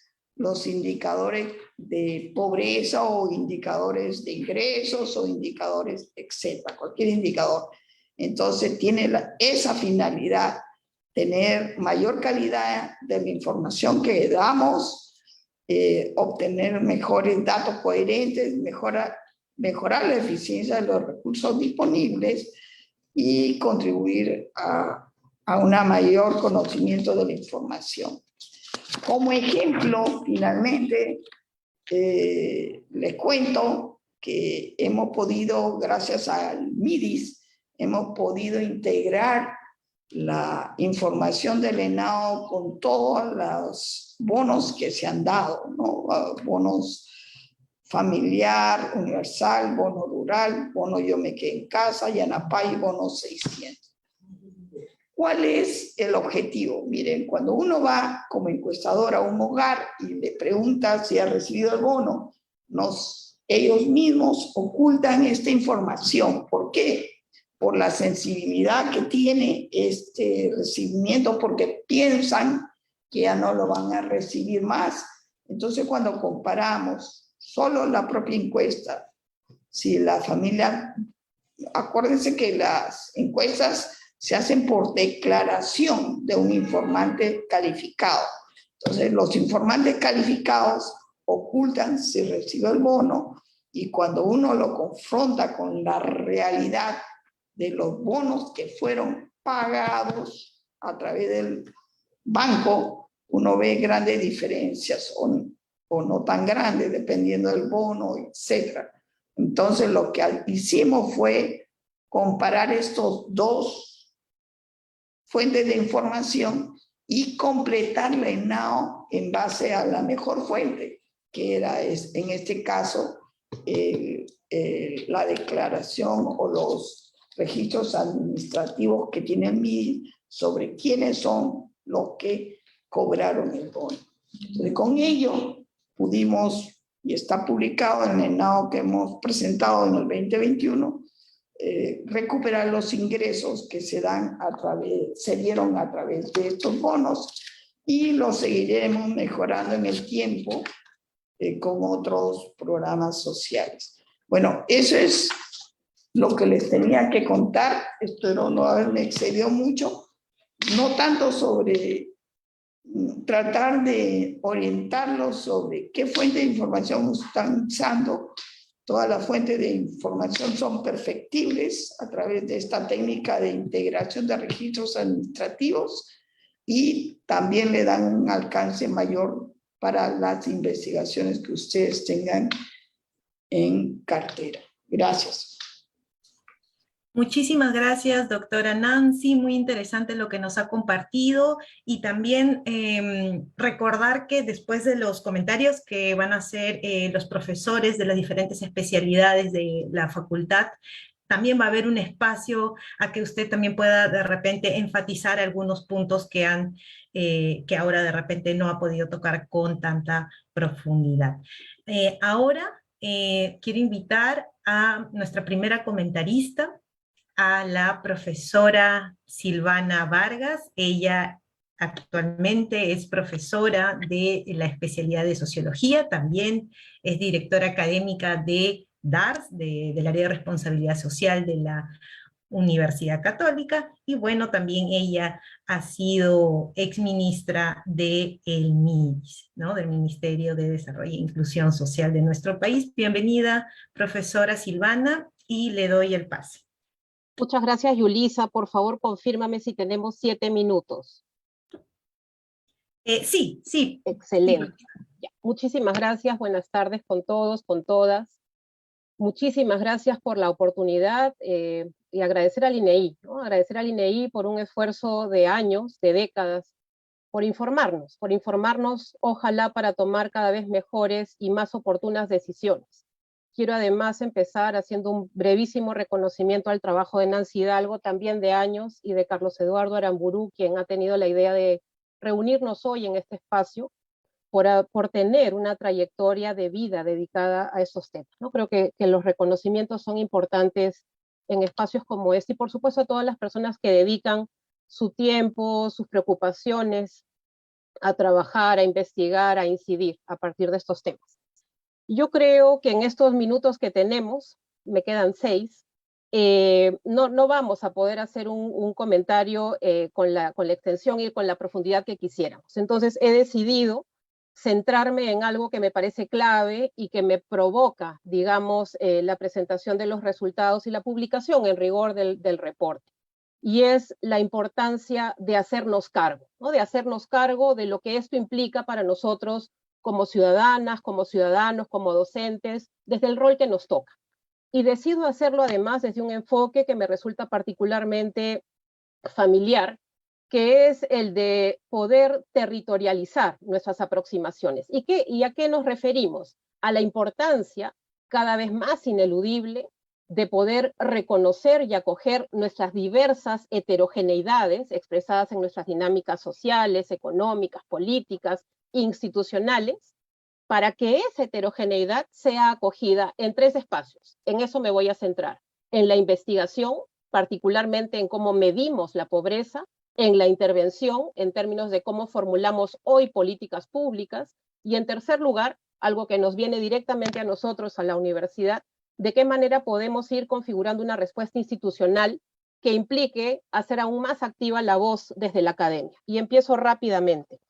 de pobreza o indicadores de ingresos o indicadores, etcétera, cualquier indicador. Entonces tiene esa finalidad, tener mayor calidad de la información que damos, obtener mejores datos coherentes, mejorar la eficiencia de los recursos disponibles y contribuir a un mayor conocimiento de la información. Como ejemplo, finalmente, les cuento que hemos podido, gracias al MIDIS, hemos podido integrar la información del ENAO con todos los bonos que se han dado, ¿no? Bonos familiar, universal, bono rural, bono yo me quedé en casa, Yanapay, bono 600. ¿Cuál es el objetivo? Miren, cuando uno va como encuestador a un hogar y le pregunta si ha recibido el bono, ellos mismos ocultan esta información. ¿Por qué? Por la sensibilidad que tiene este recibimiento, porque piensan que ya no lo van a recibir más. Entonces, cuando comparamos solo la propia encuesta, si la familia, acuérdense que las encuestas se hacen por declaración de un informante calificado. Entonces, los informantes calificados ocultan si recibió el bono, y cuando uno lo confronta con la realidad de los bonos que fueron pagados a través del banco, uno ve grandes diferencias o no tan grandes, dependiendo del bono, etc. Entonces, lo que hicimos fue comparar estos dos fuentes de información y completar la ENAO en base a la mejor fuente, que era en este caso la declaración o los registros administrativos que tienen MIDIS sobre quiénes son los que cobraron el bono. Entonces, con ello pudimos, y está publicado en el ENAO que hemos presentado en el 2021, recuperar los ingresos que se dieron a través de estos bonos, y los seguiremos mejorando en el tiempo con otros programas sociales. Bueno, eso es lo que les tenía que contar. Espero no haberme excedido mucho, no tanto sobre tratar de orientarlos sobre qué fuente de información están usando. Todas las fuentes de información son perfectibles a través de esta técnica de integración de registros administrativos, y también le dan un alcance mayor para las investigaciones que ustedes tengan en cartera. Gracias. Muchísimas gracias, doctora Nancy. Muy interesante lo que nos ha compartido, y también recordar que después de los comentarios que van a hacer los profesores de las diferentes especialidades de la facultad, también va a haber un espacio a que usted también pueda de repente enfatizar algunos puntos que ahora de repente no ha podido tocar con tanta profundidad. Ahora quiero invitar a nuestra primera comentarista, a la profesora Silvana Vargas. Ella actualmente es profesora de la especialidad de Sociología, también es directora académica de DARS, del área de responsabilidad social de la Universidad Católica, y bueno, también ella ha sido exministra del MIDIS, ¿no? Del Ministerio de Desarrollo e Inclusión Social de nuestro país. Bienvenida, profesora Silvana, y le doy el pase. Muchas gracias, Yulisa. Por favor, confírmame si tenemos 7 minutos. Sí, sí. Excelente. Ya. Muchísimas gracias, buenas tardes con todos, con todas. Muchísimas gracias por la oportunidad y agradecer al INEI, ¿no? Agradecer al INEI por un esfuerzo de años, de décadas, por informarnos, ojalá para tomar cada vez mejores y más oportunas decisiones. Quiero además empezar haciendo un brevísimo reconocimiento al trabajo de Nancy Hidalgo, también de años, y de Carlos Eduardo Aramburú, quien ha tenido la idea de reunirnos hoy en este espacio por tener una trayectoria de vida dedicada a esos temas, ¿no? Creo que los reconocimientos son importantes en espacios como este y por supuesto a todas las personas que dedican su tiempo, sus preocupaciones a trabajar, a investigar, a incidir a partir de estos temas. Yo creo que en estos minutos que tenemos, me quedan 6, no vamos a poder hacer un comentario con la extensión y con la profundidad que quisiéramos. Entonces he decidido centrarme en algo que me parece clave y que me provoca, digamos, la presentación de los resultados y la publicación en rigor del reporte. Y es la importancia de hacernos cargo, ¿no? De hacernos cargo de lo que esto implica para nosotros como ciudadanas, como ciudadanos, como docentes, desde el rol que nos toca. Y decido hacerlo además desde un enfoque que me resulta particularmente familiar, que es el de poder territorializar nuestras aproximaciones. ¿Y a qué nos referimos? A la importancia cada vez más ineludible de poder reconocer y acoger nuestras diversas heterogeneidades expresadas en nuestras dinámicas sociales, económicas, políticas, institucionales, para que esa heterogeneidad sea acogida en 3 espacios. En eso me voy a centrar. En la investigación, particularmente en cómo medimos la pobreza, en la intervención, en términos de cómo formulamos hoy políticas públicas, y en tercer lugar, algo que nos viene directamente a nosotros, a la universidad, de qué manera podemos ir configurando una respuesta institucional que implique hacer aún más activa la voz desde la academia. Y empiezo rápidamente.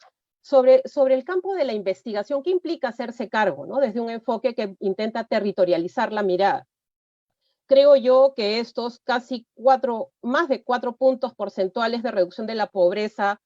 Sobre el campo de la investigación, ¿qué implica hacerse cargo, ¿no? Desde un enfoque que intenta territorializar la mirada? Creo yo que estos más de 4 puntos porcentuales de reducción de la pobreza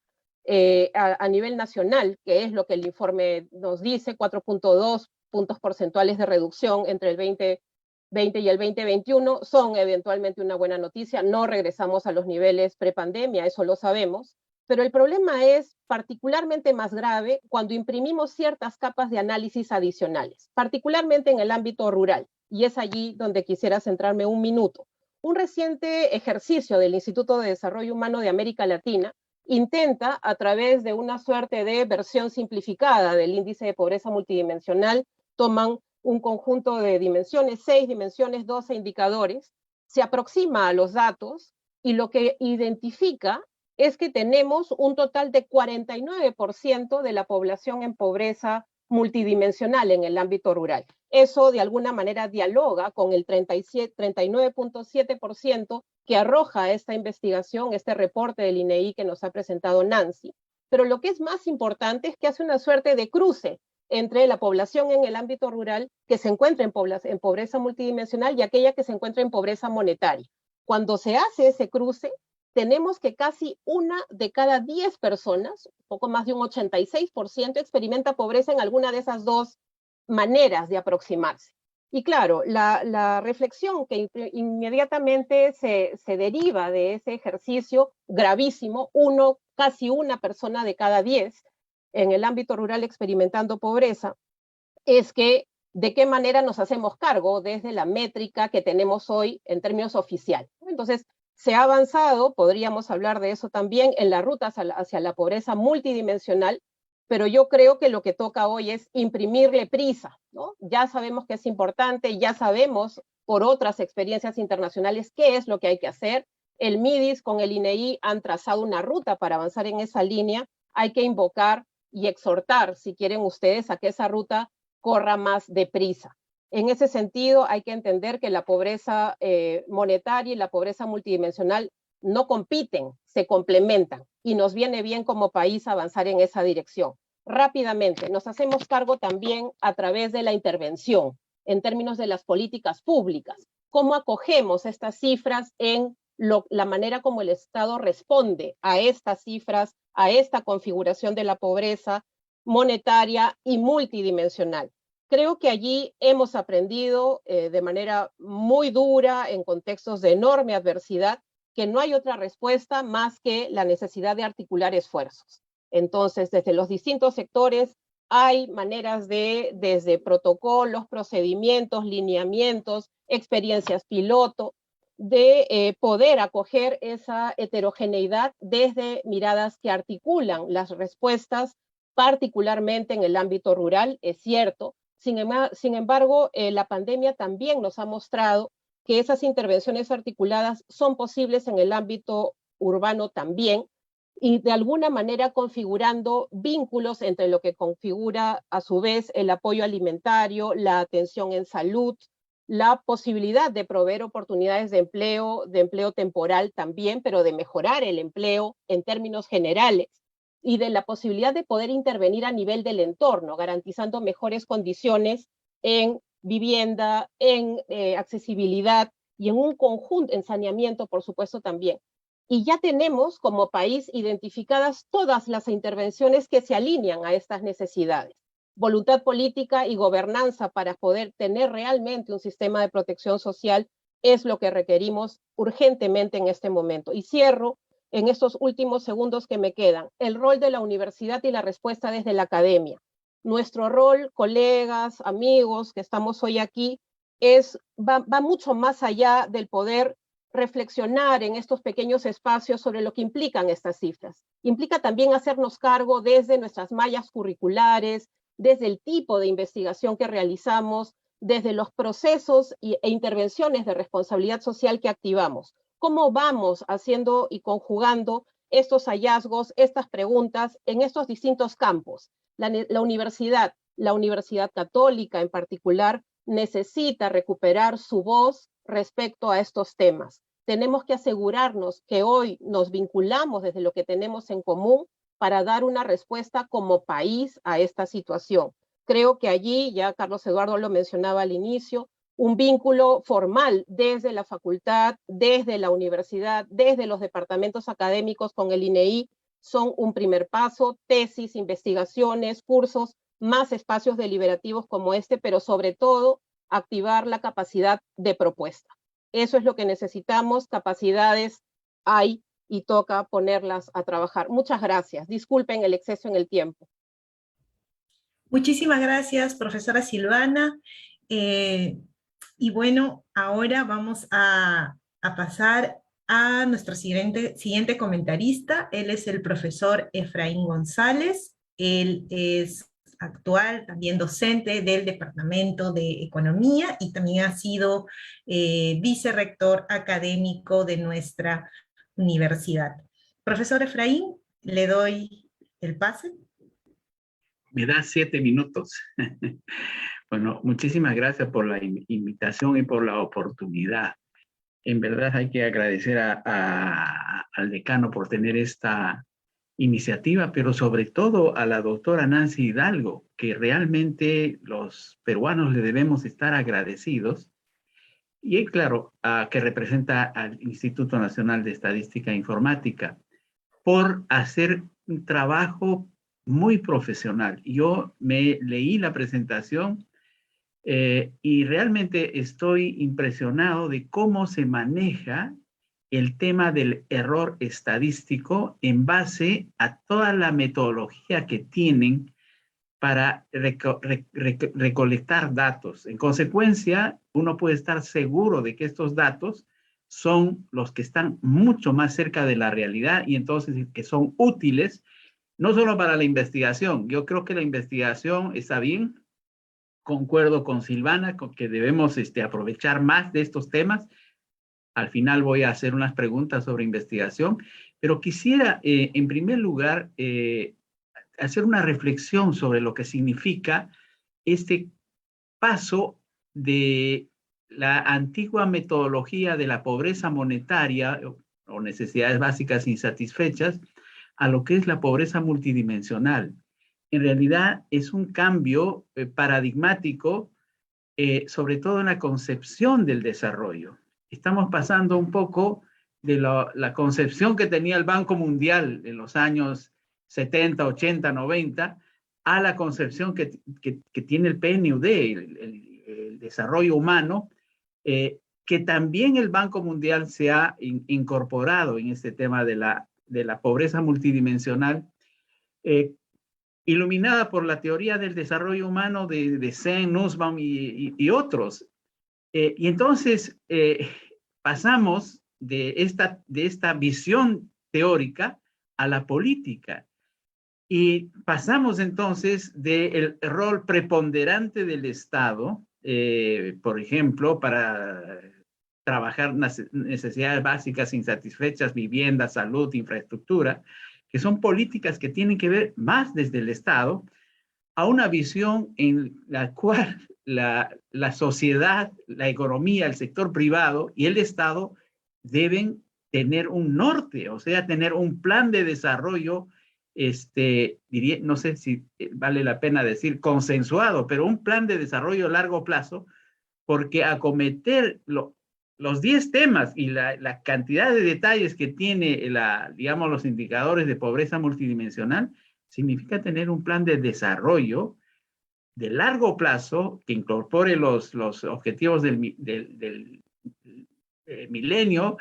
a nivel nacional, que es lo que el informe nos dice, 4.2 puntos porcentuales de reducción entre el 2020 y el 2021, son eventualmente una buena noticia. No regresamos a los niveles prepandemia, eso lo sabemos, pero el problema es particularmente más grave cuando imprimimos ciertas capas de análisis adicionales, particularmente en el ámbito rural. Y es allí donde quisiera centrarme un minuto. Un reciente ejercicio del Instituto de Desarrollo Humano de América Latina intenta, a través de una suerte de versión simplificada del índice de pobreza multidimensional, toman un conjunto de dimensiones, 6 dimensiones, 12 indicadores, se aproxima a los datos y lo que identifica es que tenemos un total de 49% de la población en pobreza multidimensional en el ámbito rural. Eso de alguna manera dialoga con el 39.7% que arroja esta investigación, este reporte del INEI que nos ha presentado Nancy. Pero lo que es más importante es que hace una suerte de cruce entre la población en el ámbito rural que se encuentra en pobreza multidimensional y aquella que se encuentra en pobreza monetaria. Cuando se hace ese cruce, tenemos que casi 1 de cada 10 personas, poco más de un 86%, experimenta pobreza en alguna de esas 2 maneras de aproximarse. Y claro, la reflexión que inmediatamente se deriva de ese ejercicio gravísimo, casi 1 persona de cada 10 en el ámbito rural experimentando pobreza, es que de qué manera nos hacemos cargo desde la métrica que tenemos hoy en términos oficiales. Entonces, se ha avanzado, podríamos hablar de eso también, en la ruta hacia la pobreza multidimensional, pero yo creo que lo que toca hoy es imprimirle prisa, ¿no? Ya sabemos que es importante, ya sabemos por otras experiencias internacionales qué es lo que hay que hacer. El MIDIS con el INEI han trazado una ruta para avanzar en esa línea. Hay que invocar y exhortar, si quieren ustedes, a que esa ruta corra más deprisa. En ese sentido, hay que entender que la pobreza monetaria y la pobreza multidimensional no compiten, se complementan y nos viene bien como país avanzar en esa dirección. Rápidamente, nos hacemos cargo también a través de la intervención en términos de las políticas públicas. ¿Cómo acogemos estas cifras en la manera como el Estado responde a estas cifras, a esta configuración de la pobreza monetaria y multidimensional. Creo que allí hemos aprendido de manera muy dura, en contextos de enorme adversidad, que no hay otra respuesta más que la necesidad de articular esfuerzos. Entonces, desde los distintos sectores hay maneras desde protocolos, procedimientos, lineamientos, experiencias piloto, de poder acoger esa heterogeneidad desde miradas que articulan las respuestas, particularmente en el ámbito rural, es cierto. Sin embargo, la pandemia también nos ha mostrado que esas intervenciones articuladas son posibles en el ámbito urbano también, y de alguna manera configurando vínculos entre lo que configura a su vez el apoyo alimentario, la atención en salud, la posibilidad de proveer oportunidades de empleo temporal también, pero de mejorar el empleo en términos generales, y de la posibilidad de poder intervenir a nivel del entorno, garantizando mejores condiciones en vivienda, en accesibilidad y en un conjunto, en saneamiento, por supuesto, también. Y ya tenemos como país identificadas todas las intervenciones que se alinean a estas necesidades. Voluntad política y gobernanza para poder tener realmente un sistema de protección social es lo que requerimos urgentemente en este momento. Y cierro en estos últimos segundos que me quedan, el rol de la universidad y la respuesta desde la academia. Nuestro rol, colegas, amigos que estamos hoy aquí, va mucho más allá del poder reflexionar en estos pequeños espacios sobre lo que implican estas cifras. Implica también hacernos cargo desde nuestras mallas curriculares, desde el tipo de investigación que realizamos, desde los procesos e intervenciones de responsabilidad social que activamos. ¿Cómo vamos haciendo y conjugando estos hallazgos, estas preguntas en estos distintos campos? La universidad católica en particular, necesita recuperar su voz respecto a estos temas. Tenemos que asegurarnos que hoy nos vinculamos desde lo que tenemos en común para dar una respuesta como país a esta situación. Creo que allí, ya Carlos Eduardo lo mencionaba al inicio, un vínculo formal desde la facultad, desde la universidad, desde los departamentos académicos con el INEI son un primer paso, tesis, investigaciones, cursos, más espacios deliberativos como este, pero sobre todo activar la capacidad de propuesta. Eso es lo que necesitamos, capacidades hay y toca ponerlas a trabajar. Muchas gracias. Disculpen el exceso en el tiempo. Muchísimas gracias, profesora Silvana. Y bueno, ahora vamos a pasar a nuestro siguiente comentarista. Él es el profesor Efraín González. Él es actual, también docente del Departamento de Economía y también ha sido vicerrector académico de nuestra universidad. Profesor Efraín, le doy el pase. Me da 7 minutos. Bueno, muchísimas gracias por la invitación y por la oportunidad. En verdad hay que agradecer al decano por tener esta iniciativa, pero sobre todo a la doctora Nancy Hidalgo, que realmente los peruanos le debemos estar agradecidos. Y claro, que representa al Instituto Nacional de Estadística e Informática, por hacer un trabajo muy profesional. Yo me leí la presentación y realmente estoy impresionado de cómo se maneja el tema del error estadístico en base a toda la metodología que tienen para recolectar datos. En consecuencia, uno puede estar seguro de que estos datos son los que están mucho más cerca de la realidad y entonces que son útiles no solo para la investigación. Yo creo que la investigación está bien. Concuerdo con Silvana con que debemos aprovechar más de estos temas. Al final voy a hacer unas preguntas sobre investigación, pero quisiera, en primer lugar, hacer una reflexión sobre lo que significa este paso de la antigua metodología de la pobreza monetaria o necesidades básicas insatisfechas a lo que es la pobreza multidimensional. En realidad es un cambio paradigmático, sobre todo en la concepción del desarrollo. Estamos pasando un poco la concepción que tenía el Banco Mundial en los años 70, 80, 90, a la concepción que tiene el PNUD, el desarrollo humano, que también el Banco Mundial se ha incorporado en este tema de la pobreza multidimensional, iluminada por la teoría del desarrollo humano de Sen, Nussbaum y otros. Y entonces pasamos de esta visión teórica a la política. Y pasamos entonces del rol preponderante del Estado, por ejemplo, para trabajar necesidades básicas insatisfechas, vivienda, salud, infraestructura, que son políticas que tienen que ver más desde el Estado, a una visión en la cual la sociedad, la economía, el sector privado y el Estado deben tener un norte, o sea, tener un plan de desarrollo, diría, no sé si vale la pena decir consensuado, pero un plan de desarrollo a largo plazo, porque acometer los 10 temas y la cantidad de detalles que tiene, digamos, los indicadores de pobreza multidimensional, significa tener un plan de desarrollo de largo plazo que incorpore los objetivos del milenio,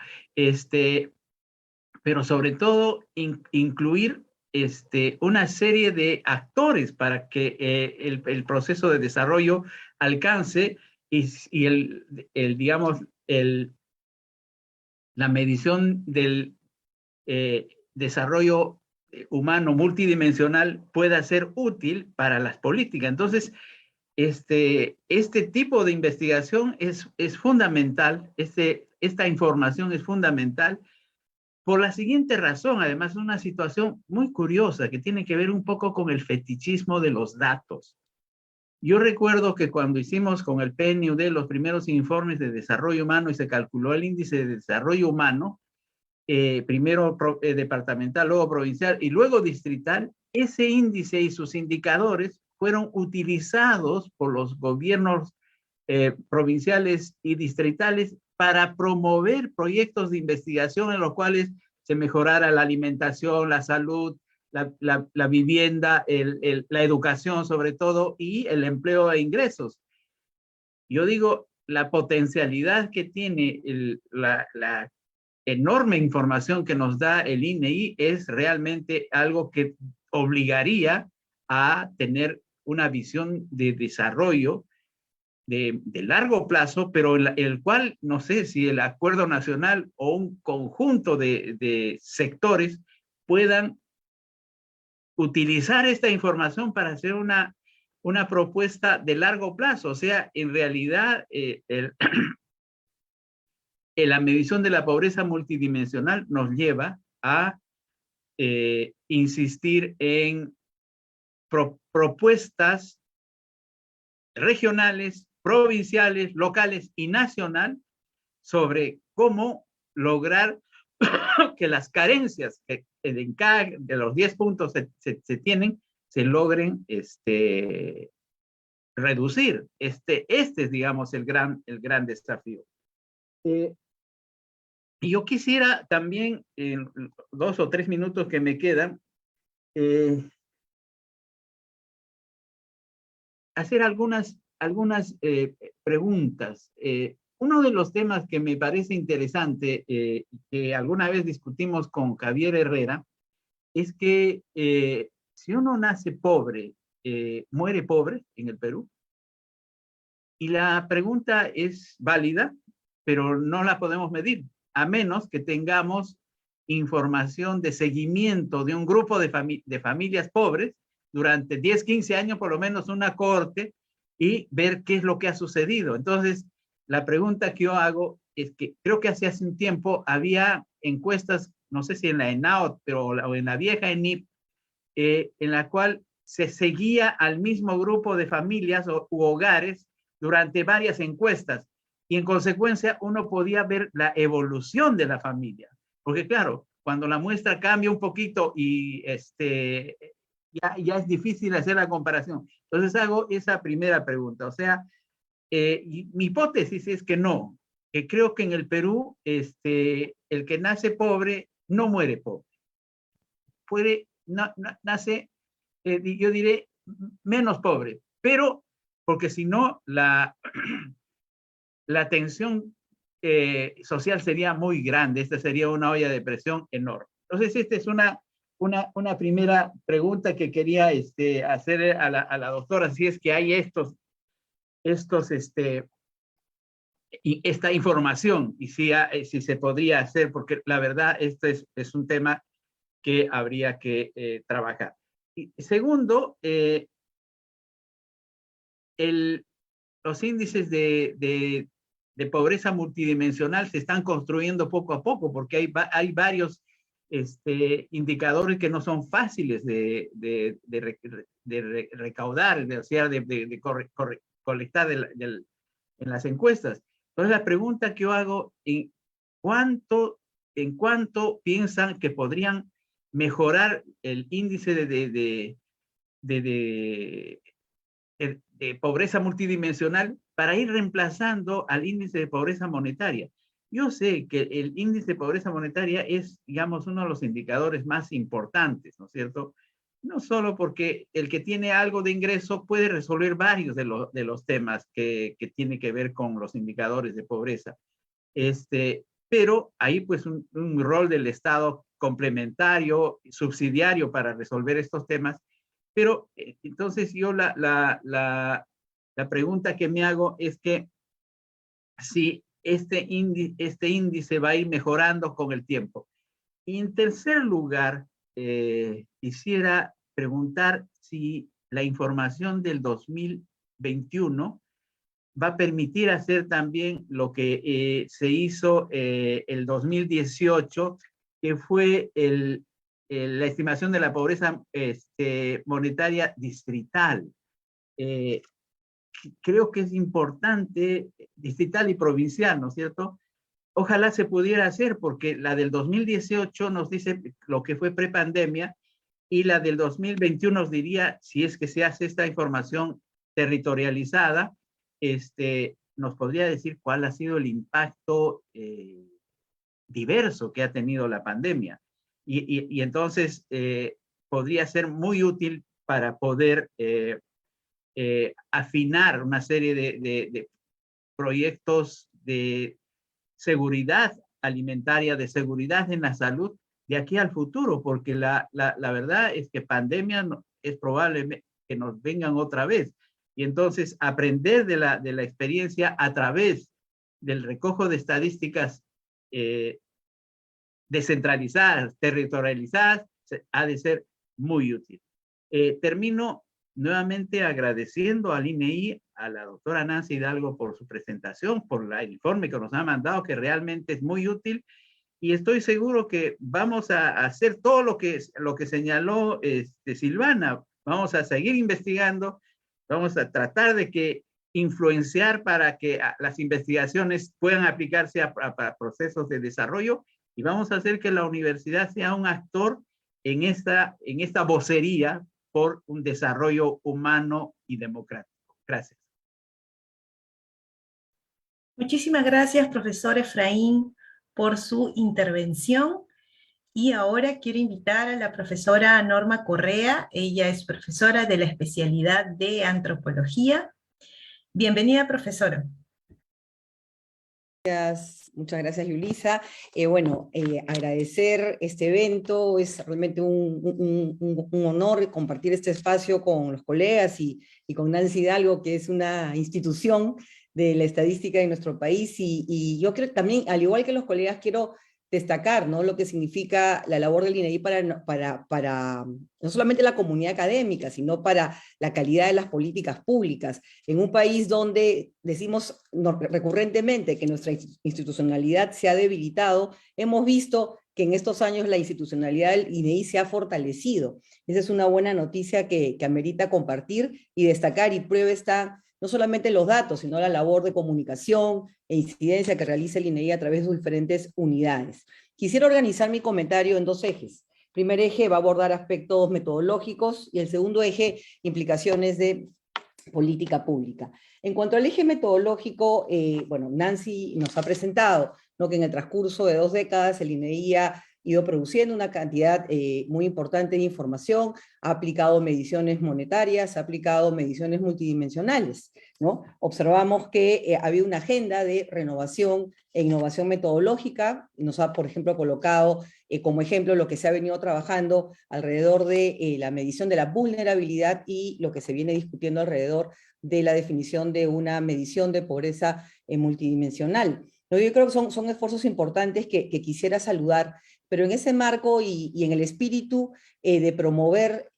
pero sobre todo incluir una serie de actores para que el proceso de desarrollo alcance y digamos, la medición del desarrollo humano multidimensional pueda ser útil para las políticas. Entonces, este tipo de investigación es fundamental, esta información es fundamental por la siguiente razón. Además, es una situación muy curiosa que tiene que ver un poco con el fetichismo de los datos. Yo recuerdo que cuando hicimos con el PNUD los primeros informes de desarrollo humano y se calculó el índice de desarrollo humano, primero departamental, luego provincial y luego distrital, ese índice y sus indicadores fueron utilizados por los gobiernos provinciales y distritales para promover proyectos de investigación en los cuales se mejorara la alimentación, la salud, la vivienda, la educación sobre todo, y el empleo e ingresos. Yo digo, la potencialidad que tiene la enorme información que nos da el INEI es realmente algo que obligaría a tener una visión de desarrollo de largo plazo, pero el cual no sé si el acuerdo nacional o un conjunto de sectores puedan utilizar esta información para hacer una propuesta de largo plazo. O sea, en realidad, la medición de la pobreza multidimensional nos lleva a insistir en propuestas regionales, provinciales, locales y nacional sobre cómo lograr que las carencias que en cada de los 10 puntos se tienen, se logren reducir. Este es, digamos, el gran desafío. Y yo quisiera también, en 2 o 3 minutos que me quedan, hacer algunas preguntas. Uno de los temas que me parece interesante, que alguna vez discutimos con Javier Herrera, es que si uno nace pobre, muere pobre en el Perú. Y la pregunta es válida, pero no la podemos medir, a menos que tengamos información de seguimiento de un grupo de familias pobres durante 10, 15 años, por lo menos una cohorte, y ver qué es lo que ha sucedido. Entonces, la pregunta que yo hago es que creo que hace un tiempo había encuestas, no sé si en la ENAOT o en la vieja ENIP, en la cual se seguía al mismo grupo de familias u hogares durante varias encuestas, y en consecuencia uno podía ver la evolución de la familia. Porque claro, cuando la muestra cambia un poquito y ya es difícil hacer la comparación. Entonces hago esa primera pregunta. O sea, mi hipótesis es que no. que creo que en el Perú el que nace pobre no muere pobre. Nace, yo diré, menos pobre, pero porque si no, la tensión social sería muy grande, esta sería una olla de presión enorme. Entonces, esta es una primera pregunta que quería hacer a la doctora, si es que hay esta información y si se podría hacer, porque la verdad este es un tema que habría que trabajar. Y segundo, los índices de pobreza multidimensional se están construyendo poco a poco, porque hay varios indicadores que no son fáciles de recaudar, de colectar en las encuestas. Entonces, la pregunta que yo hago, ¿en cuánto piensan que podrían mejorar el índice de pobreza multidimensional para ir reemplazando al índice de pobreza monetaria? Yo sé que el índice de pobreza monetaria es, digamos, uno de los indicadores más importantes, ¿no es cierto? No solo porque el que tiene algo de ingreso puede resolver varios de los temas que tiene que ver con los indicadores de pobreza. Pero hay pues un rol del Estado complementario, subsidiario para resolver estos temas. Pero entonces yo la pregunta que me hago es que si este índice va a ir mejorando con el tiempo. Y en tercer lugar, quisiera preguntar si la información del 2021 va a permitir hacer también lo que se hizo el 2018, que fue la estimación de la pobreza monetaria distrital. Creo que es importante, distrital y provincial, ¿no es cierto? Ojalá se pudiera hacer, porque la del 2018 nos dice lo que fue prepandemia, y la del 2021 nos diría, si es que se hace esta información territorializada, nos podría decir cuál ha sido el impacto diverso que ha tenido la pandemia. Y entonces podría ser muy útil para poder afinar una serie de proyectos de seguridad alimentaria, de seguridad en la salud de aquí al futuro, porque la verdad es que pandemia es probable que nos vengan otra vez. Y entonces aprender de la experiencia a través del recojo de estadísticas descentralizadas, territorializadas, ha de ser muy útil. Termino nuevamente agradeciendo al INEI, a la doctora Nancy Hidalgo por su presentación, por el informe que nos ha mandado, que realmente es muy útil, y estoy seguro que vamos a hacer todo lo que señaló Silvana. Vamos a seguir investigando, vamos a tratar de que influenciar para que las investigaciones puedan aplicarse a procesos de desarrollo, y vamos a hacer que la universidad sea un actor en esta vocería por un desarrollo humano y democrático. Gracias. Muchísimas gracias, profesor Efraín, por su intervención. Y ahora quiero invitar a la profesora Norma Correa. Ella es profesora de la especialidad de Antropología. Bienvenida, profesora. Muchas gracias, Yulisa. Agradecer este evento, es realmente un honor compartir este espacio con los colegas y con Nancy Hidalgo, que es una institución de la estadística de nuestro país, y yo creo también, al igual que los colegas, quiero destacar, ¿no?, lo que significa la labor del INEI para no solamente la comunidad académica, sino para la calidad de las políticas públicas. En un país donde decimos recurrentemente que nuestra institucionalidad se ha debilitado, hemos visto que en estos años la institucionalidad del INEI se ha fortalecido. Esa es una buena noticia que amerita compartir y destacar, y prueba está no solamente los datos, sino la labor de comunicación e incidencia que realiza el INEI a través de sus diferentes unidades. Quisiera organizar mi comentario en dos ejes. El primer eje va a abordar aspectos metodológicos y el segundo eje, implicaciones de política pública. En cuanto al eje metodológico, bueno, Nancy nos ha presentado, ¿no?, que en el transcurso de 2 décadas el INEI ha ido produciendo una cantidad muy importante de información, ha aplicado mediciones monetarias, ha aplicado mediciones multidimensionales, ¿no? Observamos que ha habido una agenda de renovación e innovación metodológica, nos ha, por ejemplo, colocado como ejemplo lo que se ha venido trabajando alrededor de la medición de la vulnerabilidad y lo que se viene discutiendo alrededor de la definición de una medición de pobreza multidimensional. ¿No? Yo creo que son esfuerzos importantes que quisiera saludar, pero en ese marco y en el espíritu de promover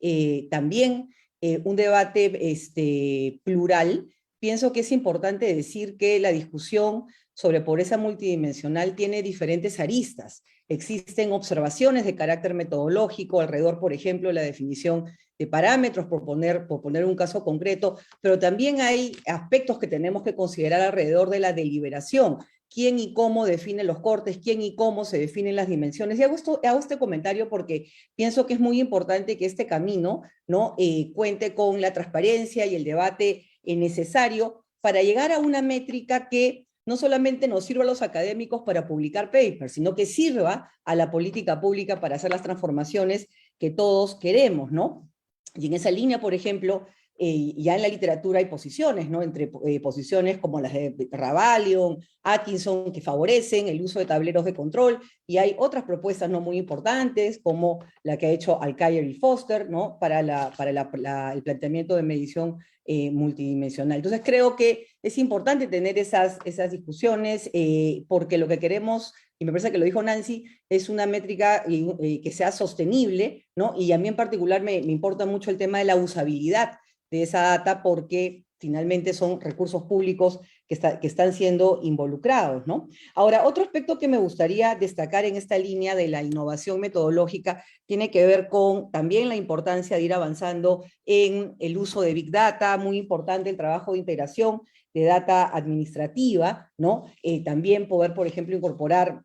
también un debate plural, pienso que es importante decir que la discusión sobre pobreza multidimensional tiene diferentes aristas. Existen observaciones de carácter metodológico alrededor, por ejemplo, de la definición de parámetros, por poner un caso concreto, pero también hay aspectos que tenemos que considerar alrededor de la deliberación. Quién y cómo define los cortes, quién y cómo se definen las dimensiones. Y hago este comentario porque pienso que es muy importante que este camino, ¿no?, cuente con la transparencia y el debate necesario para llegar a una métrica que no solamente nos sirva a los académicos para publicar papers, sino que sirva a la política pública para hacer las transformaciones que todos queremos, ¿no? Y en esa línea, por ejemplo, ya en la literatura hay posiciones, ¿no?, entre posiciones como las de Ravalion, Atkinson, que favorecen el uso de tableros de control, y hay otras propuestas no muy importantes, como la que ha hecho Alcayer y Foster, ¿no?, para el planteamiento de medición multidimensional. Entonces creo que es importante tener esas discusiones, porque lo que queremos, y me parece que lo dijo Nancy, es una métrica que sea sostenible, ¿no? Y a mí en particular me importa mucho el tema de la usabilidad de esa data, porque finalmente son recursos públicos que están siendo involucrados, ¿no? Ahora, otro aspecto que me gustaría destacar en esta línea de la innovación metodológica tiene que ver con también la importancia de ir avanzando en el uso de Big Data, muy importante el trabajo de integración de data administrativa, ¿no? También poder, por ejemplo, incorporar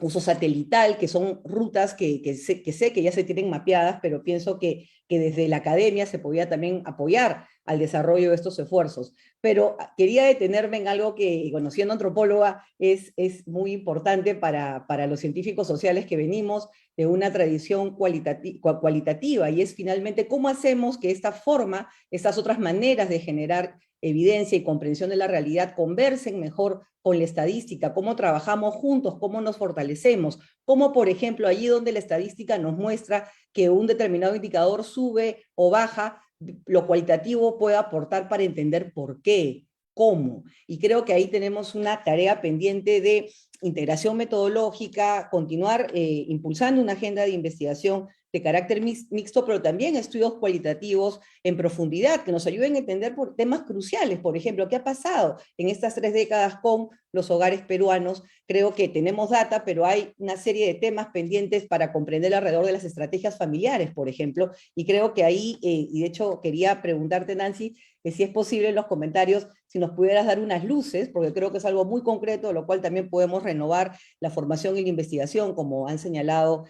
uso satelital, que son rutas que sé que ya se tienen mapeadas, pero pienso que desde la academia se podía también apoyar al desarrollo de estos esfuerzos. Pero quería detenerme en algo que, bueno, siendo antropóloga, es muy importante para los científicos sociales que venimos de una tradición cualitativa, y es finalmente cómo hacemos que esta forma, estas otras maneras de generar evidencia y comprensión de la realidad conversen mejor con la estadística, cómo trabajamos juntos, cómo nos fortalecemos, cómo, por ejemplo, allí donde la estadística nos muestra que un determinado indicador sube o baja, lo cualitativo puede aportar para entender por qué, cómo. Y creo que ahí tenemos una tarea pendiente de integración metodológica, continuar impulsando una agenda de investigación de carácter mixto, pero también estudios cualitativos en profundidad que nos ayuden a entender por temas cruciales. Por ejemplo, ¿qué ha pasado en estas 3 décadas con los hogares peruanos? Creo que tenemos data, pero hay una serie de temas pendientes para comprender alrededor de las estrategias familiares, por ejemplo, y creo que ahí, y de hecho quería preguntarte, Nancy, que si es posible en los comentarios, si nos pudieras dar unas luces, porque creo que es algo muy concreto, de lo cual también podemos renovar la formación y la investigación, como han señalado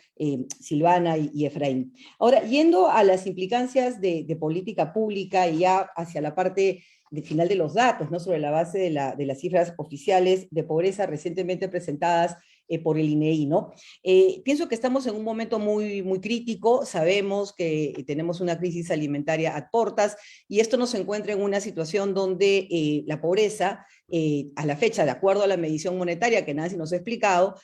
Silvana y Efraín. Ahora, yendo a las implicancias de política pública y ya hacia la parte final de los datos, ¿no?, sobre la base de las cifras oficiales de pobreza recientemente presentadas por el INEI, ¿no? Pienso que estamos en un momento muy, muy crítico, sabemos que tenemos una crisis alimentaria a portas, y esto nos encuentra en una situación donde la pobreza, a la fecha, de acuerdo a la medición monetaria que Nancy nos ha explicado,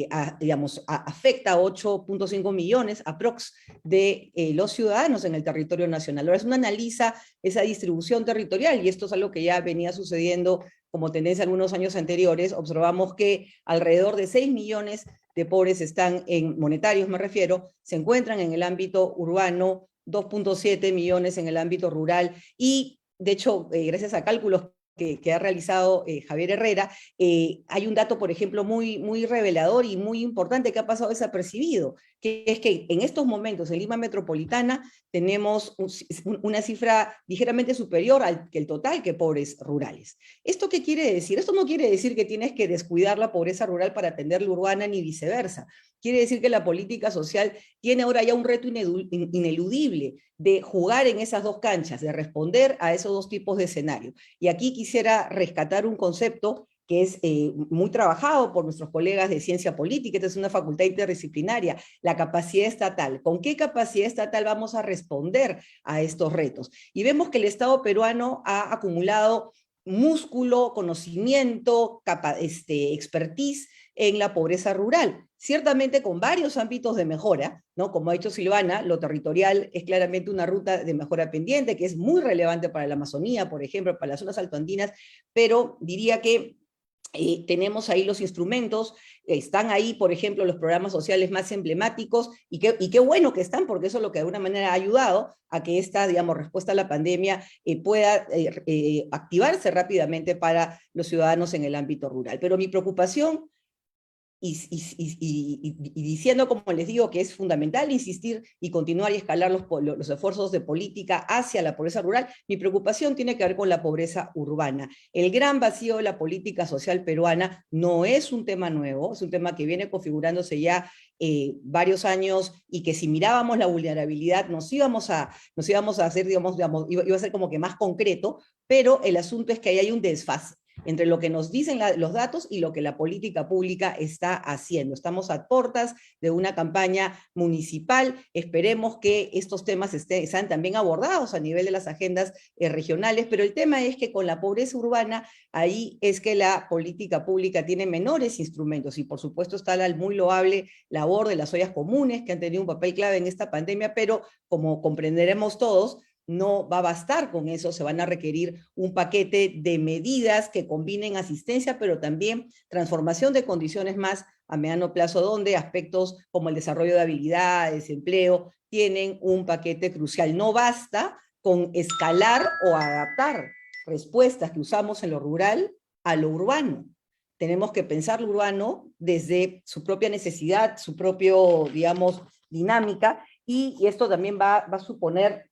afecta a 8.5 millones aprox de los ciudadanos en el territorio nacional. Ahora, uno analiza esa distribución territorial, y esto es algo que ya venía sucediendo como tendencia algunos años anteriores, observamos que alrededor de 6 millones de pobres están monetarios, me refiero, se encuentran en el ámbito urbano, 2.7 millones en el ámbito rural, y de hecho, gracias a cálculos que ha realizado Javier Herrera, hay un dato, por ejemplo, muy revelador y muy importante que ha pasado desapercibido, que es que en estos momentos en Lima Metropolitana tenemos una cifra ligeramente superior que el total que pobres rurales. ¿Esto qué quiere decir? Esto no quiere decir que tienes que descuidar la pobreza rural para atender la urbana ni viceversa. Quiere decir que la política social tiene ahora ya un reto ineludible de jugar en esas dos canchas, de responder a esos dos tipos de escenarios. Y aquí quisiera rescatar un concepto que es muy trabajado por nuestros colegas de ciencia política. Esta es una facultad interdisciplinaria, la capacidad estatal. ¿Con qué capacidad estatal vamos a responder a estos retos? Y vemos que el Estado peruano ha acumulado músculo, conocimiento, expertise en la pobreza rural, ciertamente con varios ámbitos de mejora, ¿no? Como ha dicho Silvana, lo territorial es claramente una ruta de mejora pendiente, que es muy relevante para la Amazonía, por ejemplo, para las zonas altoandinas, pero diría que tenemos ahí los instrumentos, están ahí, por ejemplo, los programas sociales más emblemáticos, y qué bueno que están, porque eso es lo que de alguna manera ha ayudado a que esta, digamos, respuesta a la pandemia pueda activarse rápidamente para los ciudadanos en el ámbito rural. Pero mi preocupación, y diciendo, como les digo, que es fundamental insistir y continuar y escalar los esfuerzos de política hacia la pobreza rural, mi preocupación tiene que ver con la pobreza urbana. El gran vacío de la política social peruana no es un tema nuevo, es un tema que viene configurándose ya varios años, y que si mirábamos la vulnerabilidad nos íbamos a hacer, digamos, iba a ser como que más concreto, pero el asunto es que ahí hay un desfase entre lo que nos dicen los datos y lo que la política pública está haciendo. Estamos a puertas de una campaña municipal, esperemos que estos temas sean también abordados a nivel de las agendas regionales, pero el tema es que con la pobreza urbana, ahí es que la política pública tiene menores instrumentos, y por supuesto está la muy loable labor de las ollas comunes, que han tenido un papel clave en esta pandemia, pero como comprenderemos todos, no va a bastar con eso, se van a requerir un paquete de medidas que combinen asistencia, pero también transformación de condiciones más a mediano plazo, donde aspectos como el desarrollo de habilidades, empleo, tienen un paquete crucial. No basta con escalar o adaptar respuestas que usamos en lo rural a lo urbano. Tenemos que pensar lo urbano desde su propia necesidad, su propio, digamos, dinámica, y esto también va a suponer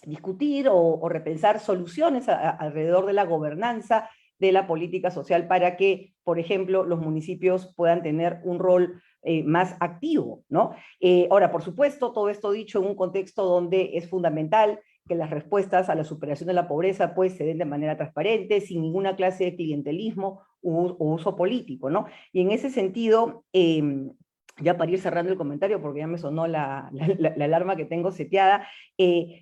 discutir o repensar soluciones alrededor de la gobernanza de la política social para que, por ejemplo, los municipios puedan tener un rol más activo, ¿no? Ahora, por supuesto, todo esto dicho en un contexto donde es fundamental que las respuestas a la superación de la pobreza pues se den de manera transparente, sin ninguna clase de clientelismo o uso político, ¿no? Y en ese sentido, ya para ir cerrando el comentario, porque ya me sonó la alarma que tengo seteada,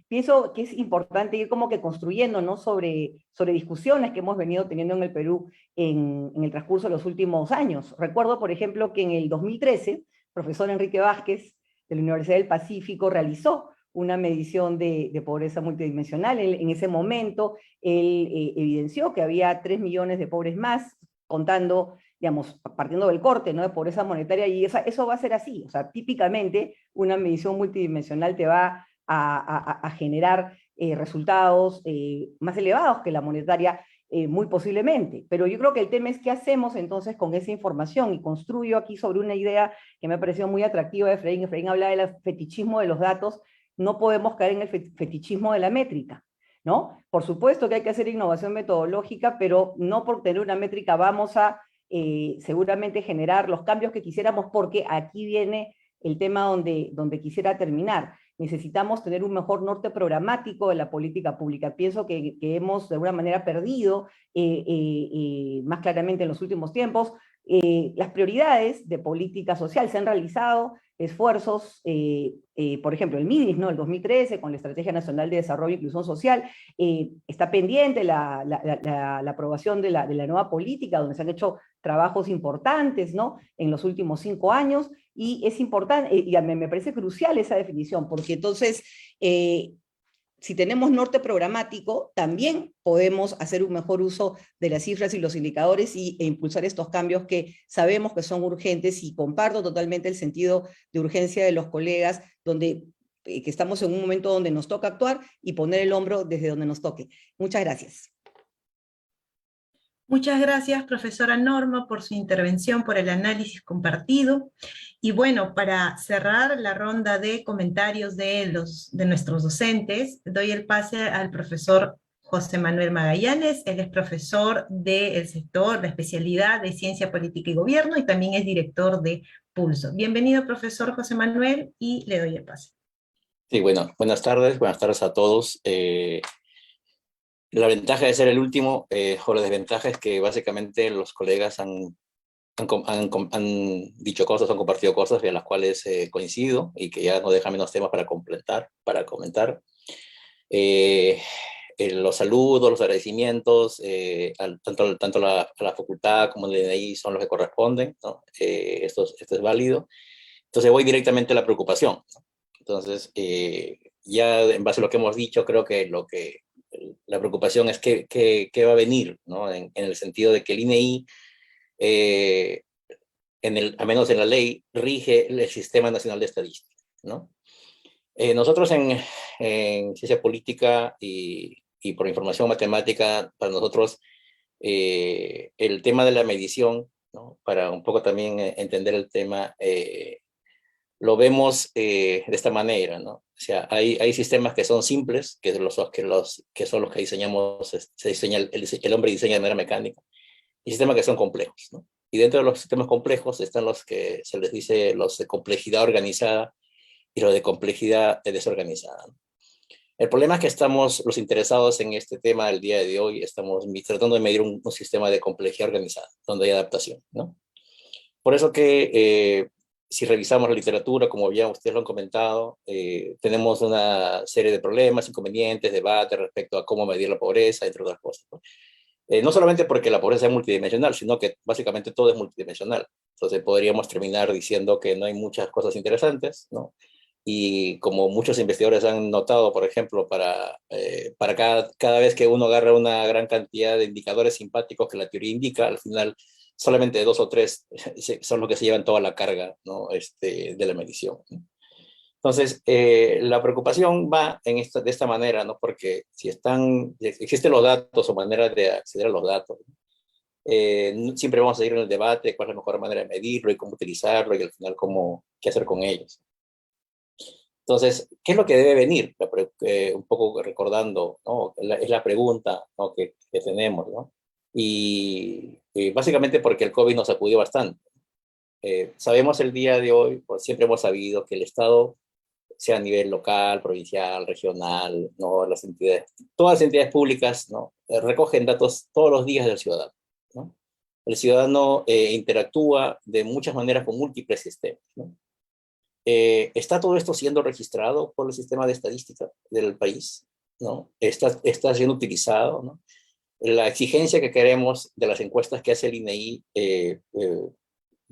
pienso que es importante ir como que construyendo, ¿no? sobre discusiones que hemos venido teniendo en el Perú en el transcurso de los últimos años. Recuerdo, por ejemplo, que en el 2013, el profesor Enrique Vázquez, de la Universidad del Pacífico, realizó una medición de pobreza multidimensional. En ese momento, él evidenció que había 3 millones de pobres más, contando, digamos, partiendo del corte, ¿no?, de pobreza monetaria, y eso va a ser así. O sea, típicamente una medición multidimensional te va a generar resultados más elevados que la monetaria, muy posiblemente. Pero yo creo que el tema es qué hacemos entonces con esa información, y construyo aquí sobre una idea que me ha parecido muy atractiva de Efraín. Efraín habla del fetichismo de los datos. No podemos caer en el fetichismo de la métrica, ¿no? Por supuesto que hay que hacer innovación metodológica, pero no por tener una métrica vamos a seguramente generar los cambios que quisiéramos, porque aquí viene el tema donde quisiera terminar. Necesitamos tener un mejor norte programático de la política pública. Pienso que hemos de alguna manera perdido, más claramente en los últimos tiempos, las prioridades de política social. Se han realizado esfuerzos, por ejemplo, el MIDIS, ¿no?, el 2013, con la Estrategia Nacional de Desarrollo e Inclusión Social, está pendiente la aprobación de la nueva política, donde se han hecho trabajos importantes, ¿no?, en los últimos 5 años, y es importante, y me parece crucial esa definición, porque entonces, si tenemos norte programático, también podemos hacer un mejor uso de las cifras y los indicadores e impulsar estos cambios que sabemos que son urgentes, y comparto totalmente el sentido de urgencia de los colegas, donde que estamos en un momento donde nos toca actuar y poner el hombro desde donde nos toque. Muchas gracias. Muchas gracias, profesora Norma, por su intervención, por el análisis compartido. Y bueno, para cerrar la ronda de comentarios de nuestros docentes, doy el pase al profesor José Manuel Magallanes. Él es profesor del sector, de especialidad de Ciencia Política y Gobierno, y también es director de Pulso. Bienvenido, profesor José Manuel, y le doy el pase. Sí, bueno, buenas tardes a todos. La ventaja de ser el último, o la desventaja es que básicamente los colegas han dicho cosas, han compartido cosas de las cuales coincido y que ya no deja menos temas para completar, para comentar. Los saludos, los agradecimientos, tanto a la facultad como al DNI son los que corresponden, ¿no? Esto es válido. Entonces voy directamente a la preocupación, ¿no? Entonces, ya en base a lo que hemos dicho, creo que la preocupación es qué va a venir, ¿no? En el sentido de que el INEI, al menos en la ley, rige el Sistema Nacional de Estadística, ¿no? Nosotros en ciencia política y por información matemática, para nosotros el tema de la medición, ¿no? Para un poco también entender el tema, lo vemos de esta manera, ¿no? O sea, hay sistemas que son simples, que son los que diseñamos, el hombre diseña de manera mecánica, y sistemas que son complejos, ¿no? Y dentro de los sistemas complejos están los que se les dice los de complejidad organizada y los de complejidad desorganizada, ¿no? El problema es que estamos, los interesados en este tema del día de hoy, estamos tratando de medir un sistema de complejidad organizada, donde hay adaptación, ¿no? Por eso que si revisamos la literatura, como ya ustedes lo han comentado, tenemos una serie de problemas, inconvenientes, debates respecto a cómo medir la pobreza, entre otras cosas, ¿no? No solamente porque la pobreza es multidimensional, sino que básicamente todo es multidimensional. Entonces podríamos terminar diciendo que no hay muchas cosas interesantes, ¿no? Y como muchos investigadores han notado, por ejemplo, para cada vez que uno agarra una gran cantidad de indicadores simpáticos que la teoría indica, al final solamente 2 o 3 son los que se llevan toda la carga, ¿no? De la medición, ¿no? Entonces, la preocupación va de esta manera, ¿no? Porque si existen los datos o maneras de acceder a los datos, siempre vamos a ir en el debate cuál es la mejor manera de medirlo y cómo utilizarlo y al final qué hacer con ellos. Entonces, ¿qué es lo que debe venir? Un poco recordando, ¿no? Es la pregunta, ¿no? que tenemos, ¿no? Y básicamente porque el COVID nos sacudió bastante. Sabemos el día de hoy, pues siempre hemos sabido que el Estado, sea a nivel local, provincial, regional, ¿no? Todas las entidades públicas, ¿no? Recogen datos todos los días del ciudadano, ¿no? El ciudadano interactúa de muchas maneras con múltiples sistemas, ¿no? ¿Está todo esto siendo registrado por el sistema de estadística del país? ¿No? ¿Está siendo utilizado? ¿No? La exigencia que queremos de las encuestas que hace el INEI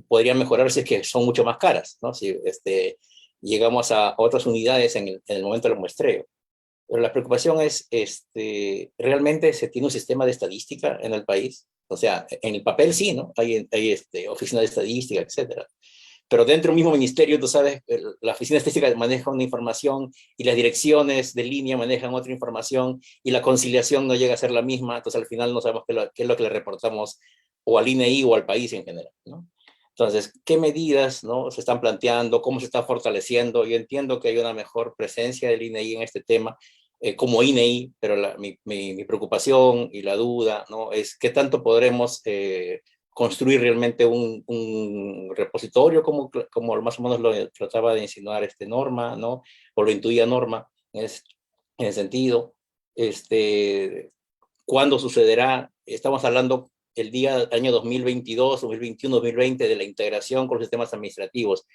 podría mejorarse, que son mucho más caras, ¿no? Si llegamos a otras unidades en el momento del muestreo. Pero la preocupación es, ¿realmente se tiene un sistema de estadística en el país? O sea, en el papel sí, ¿no? Hay oficinas de estadística, etcétera. Pero dentro del mismo ministerio, tú sabes, la oficina de estadística maneja una información y las direcciones de línea manejan otra información y la conciliación no llega a ser la misma, entonces al final no sabemos qué es lo que le reportamos o al INEI o al país en general, ¿no? Entonces, ¿qué medidas, ¿no? se están planteando? ¿Cómo se está fortaleciendo? Yo entiendo que hay una mejor presencia del INEI en este tema, como INEI, pero mi preocupación y la duda, ¿no? es qué tanto podremos construir realmente un repositorio como más o menos lo trataba de insinuar Norma, ¿no? O lo intuía Norma en ese sentido. ¿Cuándo sucederá? Estamos hablando el año 2022, 2021, 2020 de la integración con los sistemas administrativos.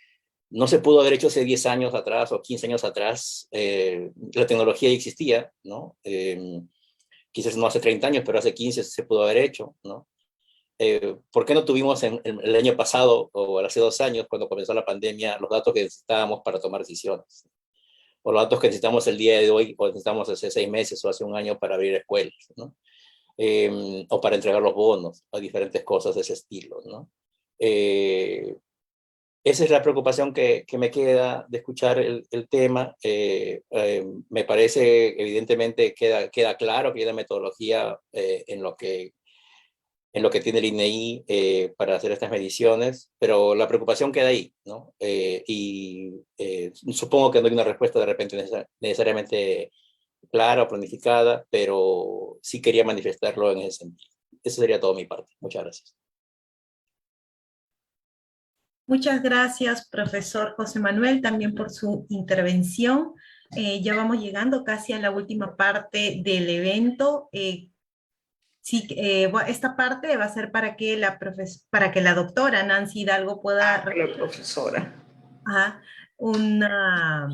No se pudo haber hecho hace 10 años atrás o 15 años atrás. La tecnología ya existía, ¿no? Quizás no hace 30 años, pero hace 15 se pudo haber hecho, ¿no? ¿Por qué no tuvimos el año pasado o hace 2 años, cuando comenzó la pandemia, los datos que necesitábamos para tomar decisiones? O los datos que necesitamos el día de hoy, o necesitamos hace 6 meses o hace 1 año para abrir escuelas, ¿no? O para entregar los bonos, o diferentes cosas de ese estilo, ¿no? Esa es la preocupación que me queda de escuchar el tema. Me parece, evidentemente, queda claro que hay una metodología en lo que en lo que tiene el INEI para hacer estas mediciones, pero la preocupación queda ahí, ¿no? Supongo que no hay una respuesta de repente necesariamente clara o planificada, pero sí quería manifestarlo en ese sentido. Eso sería todo mi parte. Muchas gracias. Muchas gracias, profesor José Manuel, también por su intervención. Ya vamos llegando casi a la última parte del evento. Sí, esta parte va a ser para que la doctora Nancy Hidalgo pueda... La profesora. Una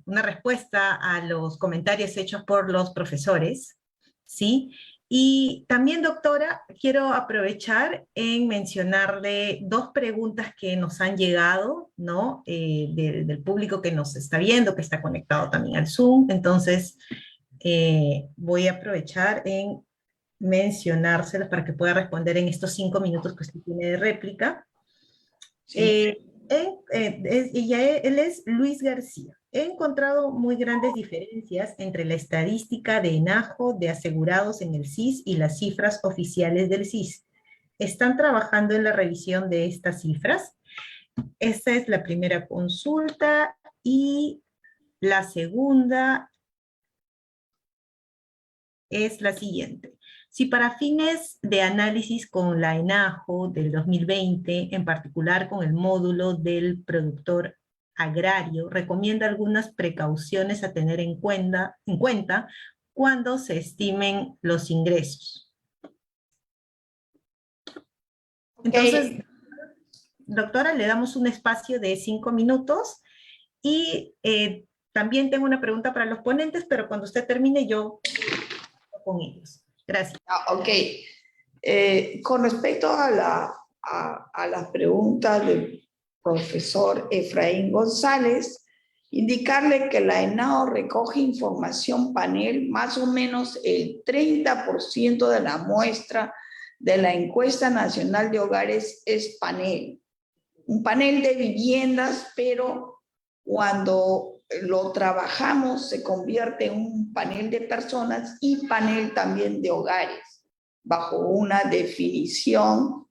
respuesta a los comentarios hechos por los profesores, ¿sí? Y también, doctora, quiero aprovechar en mencionarle dos preguntas que nos han llegado, ¿no? Del público que nos está viendo, que está conectado también al Zoom. Entonces, voy a aprovechar en mencionárselas para que pueda responder en estos 5 minutos que usted tiene de réplica. Sí. Él es Luis García. He encontrado muy grandes diferencias entre la estadística de ENAJO de asegurados en el SIS y las cifras oficiales del SIS. ¿Están trabajando en la revisión de estas cifras? Esta es la primera consulta. Y la segunda es la siguiente. Si para fines de análisis con la ENAJO del 2020, en particular con el módulo del productor agrario, recomienda algunas precauciones a tener en cuenta cuando se estimen los ingresos. Entonces, doctora, le damos un espacio de 5 minutos y también tengo una pregunta para los ponentes, pero cuando usted termine yo con ellos. Gracias. Ok. Con respecto a las preguntas del profesor Efraín González, indicarle que la ENAJO recoge información panel, más o menos el 30% de la muestra de la encuesta nacional de hogares es panel. Un panel de viviendas, pero cuando lo trabajamos se convierte en un panel de personas y panel también de hogares, bajo una definición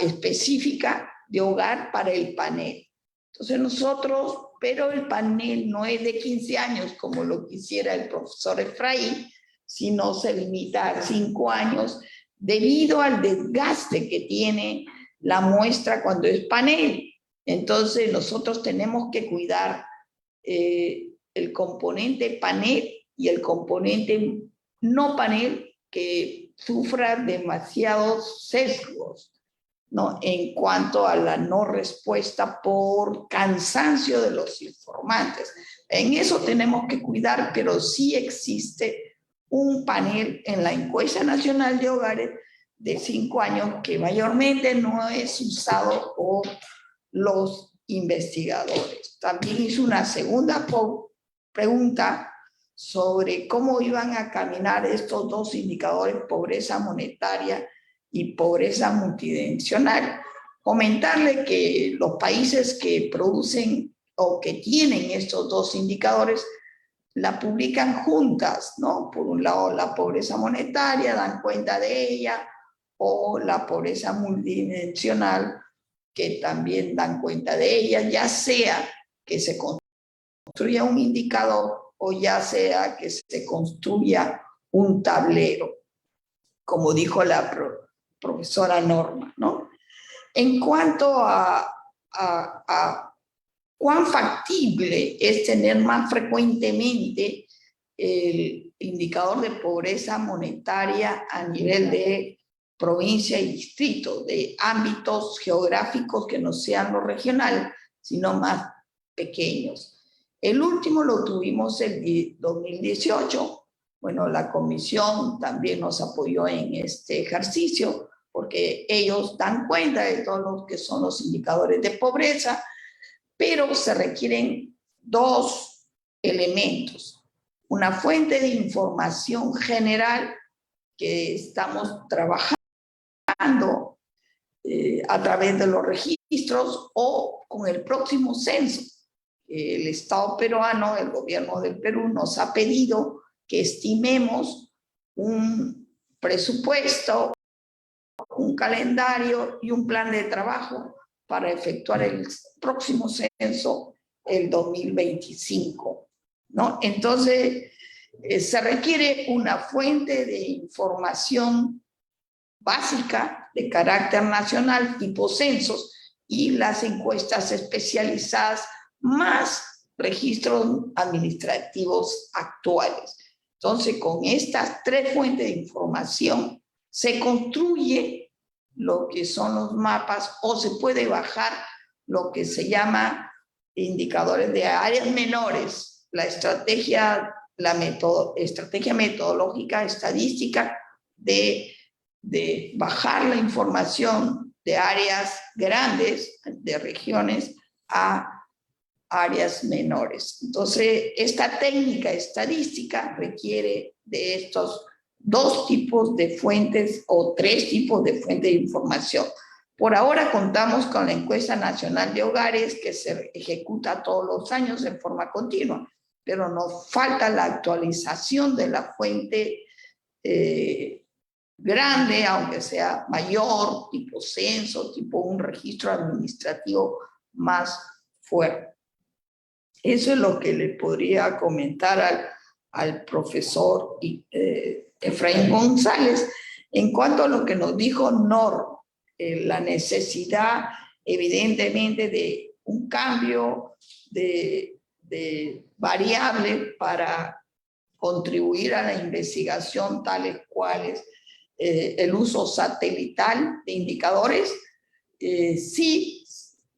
específica de hogar para el panel. Entonces nosotros, pero el panel no es de 15 años como lo quisiera el profesor Efraín, sino se limita a 5 años debido al desgaste que tiene la muestra cuando es panel. Entonces nosotros tenemos que cuidar el componente panel y el componente no panel que sufra demasiados sesgos, ¿no? En cuanto a la no respuesta por cansancio de los informantes. En eso tenemos que cuidar, pero sí existe un panel en la encuesta nacional de hogares de 5 años que mayormente no es usado por los investigadores. También hizo una segunda pregunta sobre cómo iban a caminar estos dos indicadores, pobreza monetaria y pobreza multidimensional. Comentarle que los países que producen o que tienen estos dos indicadores la publican juntas, ¿no? Por un lado la pobreza monetaria, dan cuenta de ella, o la pobreza multidimensional, que también dan cuenta de ella, ya sea que se construya un indicador o ya sea que se construya un tablero, como dijo la profesora Norma, ¿no? En cuanto a cuán factible es tener más frecuentemente el indicador de pobreza monetaria a nivel de provincia y distrito, de ámbitos geográficos que no sean los regionales, sino más pequeños. El último lo tuvimos en 2018. Bueno, la comisión también nos apoyó en este ejercicio, porque ellos dan cuenta de todos los que son los indicadores de pobreza, pero se requieren 2 elementos. Una fuente de información general que estamos trabajando a través de los registros o con el próximo censo. El Estado peruano, el gobierno del Perú nos ha pedido que estimemos un presupuesto, un calendario y un plan de trabajo para efectuar el próximo censo, el 2025, ¿no? Entonces, se requiere una fuente de información básica de carácter nacional, tipo censos, y las encuestas especializadas, más registros administrativos actuales. Entonces, con estas tres fuentes de información, se construye lo que son los mapas, o se puede bajar lo que se llama indicadores de áreas menores, la estrategia metodológica estadística de bajar la información de áreas grandes, de regiones, a áreas menores. Entonces, esta técnica estadística requiere de estos dos tipos de fuentes o tres tipos de fuentes de información. Por ahora contamos con la Encuesta Nacional de Hogares, que se ejecuta todos los años en forma continua, pero nos falta la actualización de la fuente grande, aunque sea mayor, tipo censo, tipo un registro administrativo más fuerte. Eso es lo que le podría comentar al profesor Efraín González. En cuanto a lo que nos dijo Nor, la necesidad evidentemente de un cambio de variable para contribuir a la investigación, tales cuales el uso satelital de indicadores, sí,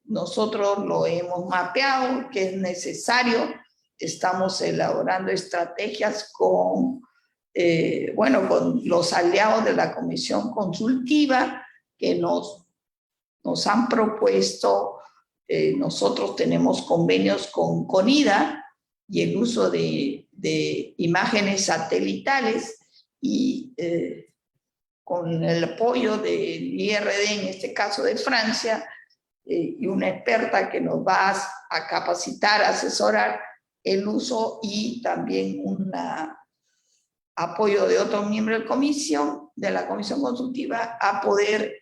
nosotros lo hemos mapeado, que es necesario. Estamos elaborando estrategias con los aliados de la Comisión Consultiva, que nos han propuesto, nosotros tenemos convenios con CONIDA y el uso de imágenes satelitales, y con el apoyo del IRD, en este caso de Francia, y una experta que nos va a capacitar, asesorar el uso, y también un apoyo de otro miembro de la Comisión Consultiva, a poder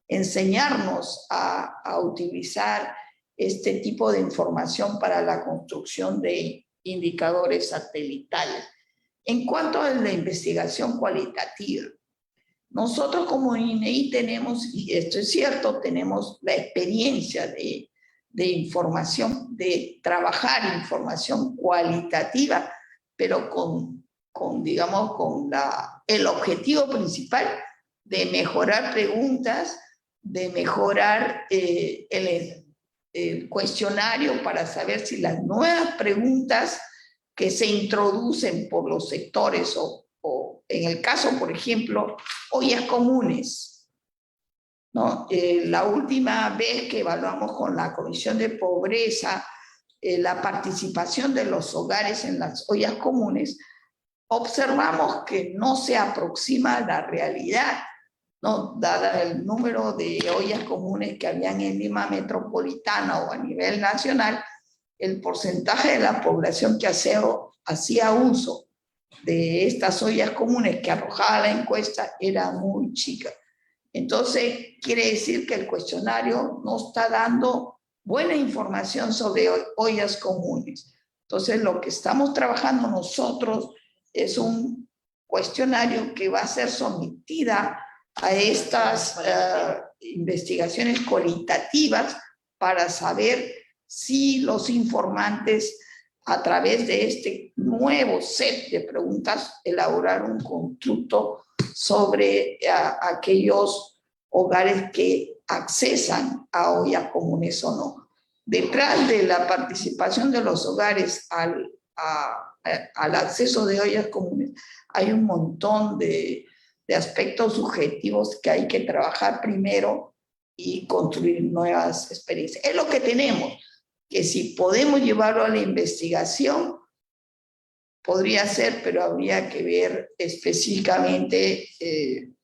enseñarnos a utilizar este tipo de información para la construcción de indicadores satelitales. En cuanto a la investigación cualitativa, nosotros como INEI tenemos, y esto es cierto, tenemos la experiencia de información, de trabajar información cualitativa, pero con el objetivo principal de mejorar preguntas, de mejorar el cuestionario para saber si las nuevas preguntas que se introducen por los sectores o en el caso, por ejemplo, ollas comunes, ¿no? La última vez que evaluamos con la Comisión de Pobreza la participación de los hogares en las ollas comunes, observamos que no se aproxima a la realidad, ¿no? Dada el número de ollas comunes que habían en Lima metropolitana o a nivel nacional, el porcentaje de la población que hacía uso de estas ollas comunes que arrojaba la encuesta era muy chica. Entonces, quiere decir que el cuestionario no está dando buena información sobre ollas comunes. Entonces, lo que estamos trabajando nosotros es un cuestionario que va a ser sometida a estas investigaciones cualitativas para saber si los informantes, a través de este nuevo set de preguntas, elaborar un constructo sobre aquellos hogares que accesan a ollas comunes o no. Detrás de la participación de los hogares al acceso de ollas comunes hay un montón de aspectos subjetivos que hay que trabajar primero y construir nuevas experiencias. Es lo que tenemos, que si podemos llevarlo a la investigación, podría ser, pero habría que ver específicamente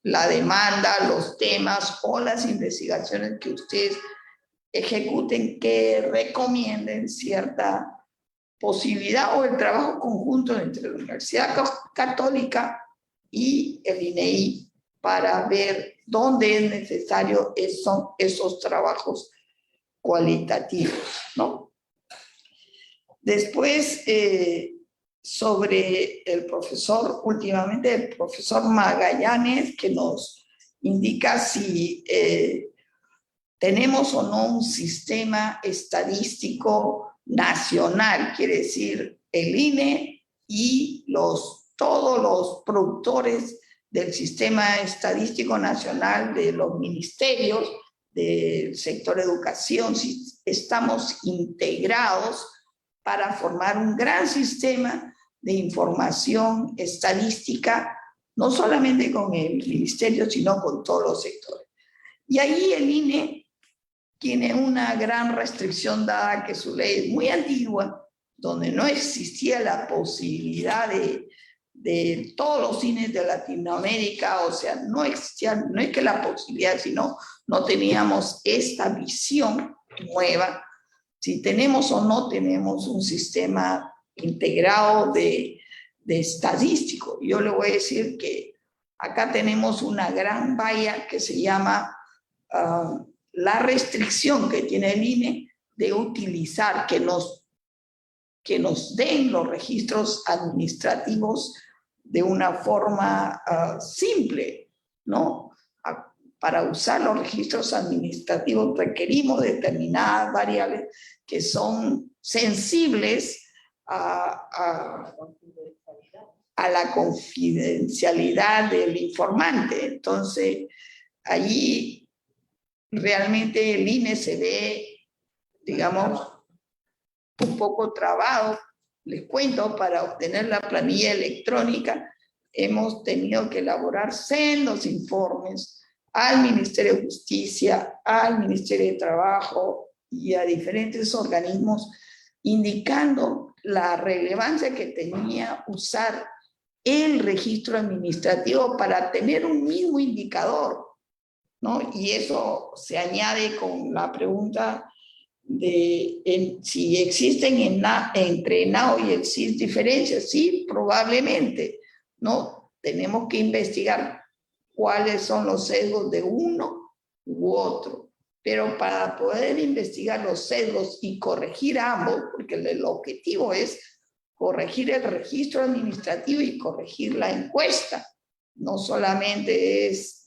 la demanda, los temas o las investigaciones que ustedes ejecuten, que recomienden cierta posibilidad, o el trabajo conjunto entre la Universidad Católica y el INEI para ver dónde es necesario son esos trabajos cualitativos, ¿no? Después, sobre el profesor, últimamente el profesor Magallanes, que nos indica si tenemos o no un sistema estadístico nacional, quiere decir el INE y todos los productores del sistema estadístico nacional, de los ministerios, del sector educación, si estamos integrados para formar un gran sistema de información estadística, no solamente con el ministerio, sino con todos los sectores. Y ahí el INE tiene una gran restricción dada que su ley es muy antigua, donde no existía la posibilidad de todos los INEs de Latinoamérica, o sea, no existía, no es que la posibilidad, sino no teníamos esta visión nueva, si tenemos o no tenemos un sistema integrado de estadístico. Yo le voy a decir que acá tenemos una gran valla que se llama la restricción que tiene el INE de utilizar, que nos den los registros administrativos de una forma simple, ¿no? Para usar los registros administrativos requerimos determinadas variables que son sensibles a la confidencialidad del informante. Entonces, allí realmente el INE se ve, digamos, un poco trabado. Les cuento, para obtener la planilla electrónica hemos tenido que elaborar sendos informes al Ministerio de Justicia, al Ministerio de Trabajo y a diferentes organismos, indicando la relevancia que tenía usar el registro administrativo para tener un mismo indicador, ¿no? Y eso se añade con la pregunta de si existen entre ENAO y el CIS diferencias. Sí, probablemente, ¿no? Tenemos que investigar cuáles son los sesgos de uno u otro, pero para poder investigar los sesgos y corregir ambos, porque el objetivo es corregir el registro administrativo y corregir la encuesta, no solamente es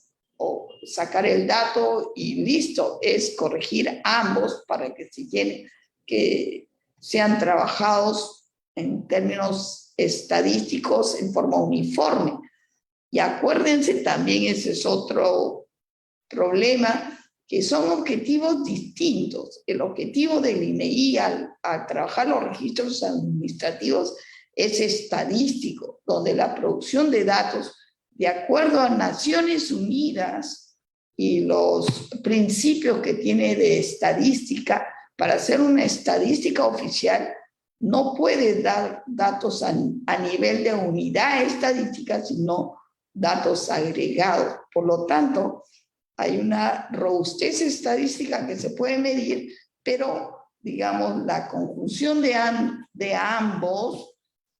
sacar el dato y listo, es corregir ambos para que sean trabajados en términos estadísticos en forma uniforme. Y acuérdense también, ese es otro problema, que son objetivos distintos. El objetivo del INEI al trabajar los registros administrativos es estadístico, donde la producción de datos, de acuerdo a Naciones Unidas y los principios que tiene de estadística, para hacer una estadística oficial, no puede dar datos a nivel de unidad estadística, sino datos agregados. Por lo tanto, hay una robustez estadística que se puede medir, pero, digamos, la conjunción de ambos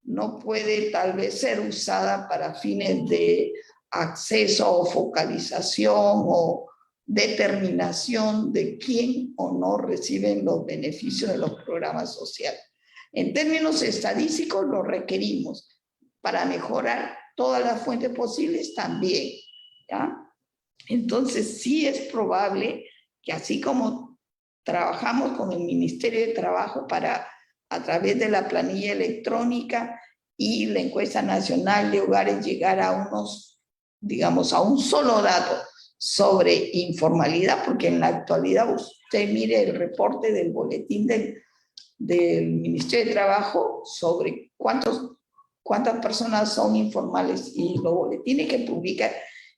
no puede tal vez ser usada para fines de acceso o focalización o determinación de quién o no reciben los beneficios de los programas sociales. En términos estadísticos lo requerimos para mejorar todas las fuentes posibles también, ¿ya? Entonces sí es probable que, así como trabajamos con el Ministerio de Trabajo para, a través de la planilla electrónica y la encuesta nacional de hogares, llegar a digamos, a un solo dato sobre informalidad, porque en la actualidad usted mire el reporte del boletín del Ministerio de Trabajo sobre cuántas personas son informales, y los boletines que publica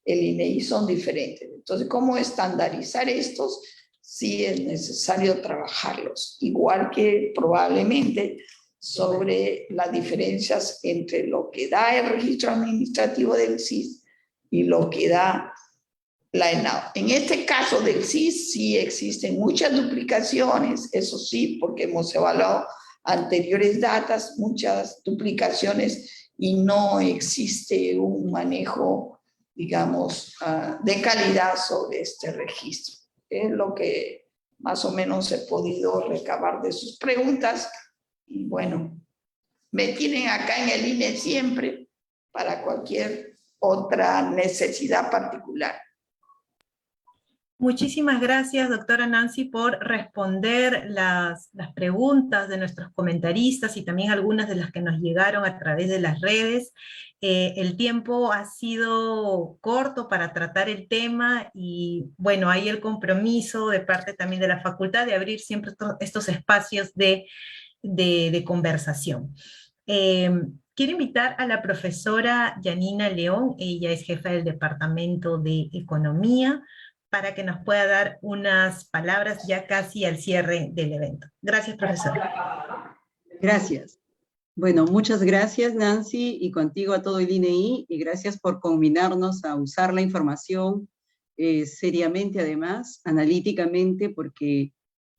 el INEI son diferentes. Entonces, ¿cómo estandarizar estos? Sí es necesario trabajarlos, igual que probablemente sobre las diferencias entre lo que da el registro administrativo del CIS y lo que da la ENAO. En este caso del CIS sí existen muchas duplicaciones, eso sí, porque hemos evaluado anteriores datas, muchas duplicaciones, y no existe un manejo digamos, de calidad sobre este registro. Es lo que más o menos he podido recabar de sus preguntas. Y bueno, me tienen acá en el INE siempre para cualquier otra necesidad particular. Muchísimas gracias, doctora Nancy, por responder las preguntas de nuestros comentaristas y también algunas de las que nos llegaron a través de las redes. El tiempo ha sido corto para tratar el tema y bueno, hay el compromiso de parte también de la facultad de abrir siempre estos espacios de conversación. Quiero invitar a la profesora Yanina León, ella es jefa del Departamento de Economía, para que nos pueda dar unas palabras ya casi al cierre del evento. Gracias, profesora. Gracias. Bueno, muchas gracias, Nancy, y contigo a todo el INEI, y gracias por combinarnos a usar la información seriamente, además, analíticamente, porque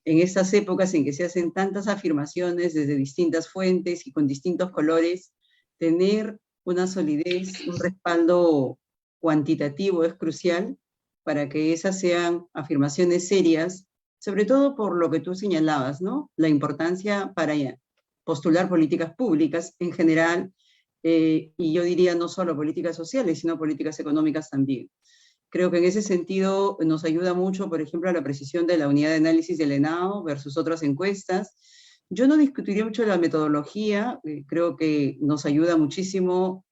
en estas épocas en que se hacen tantas afirmaciones desde distintas fuentes y con distintos colores, tener una solidez, un respaldo cuantitativo es crucial para que esas sean afirmaciones serias, sobre todo por lo que tú señalabas, ¿no? La importancia para postular políticas públicas en general, y yo diría no solo políticas sociales, sino políticas económicas también. Creo que en ese sentido nos ayuda mucho, por ejemplo, la precisión de la unidad de análisis del ENAO versus otras encuestas. Yo no discutiría mucho la metodología, creo que nos ayuda muchísimo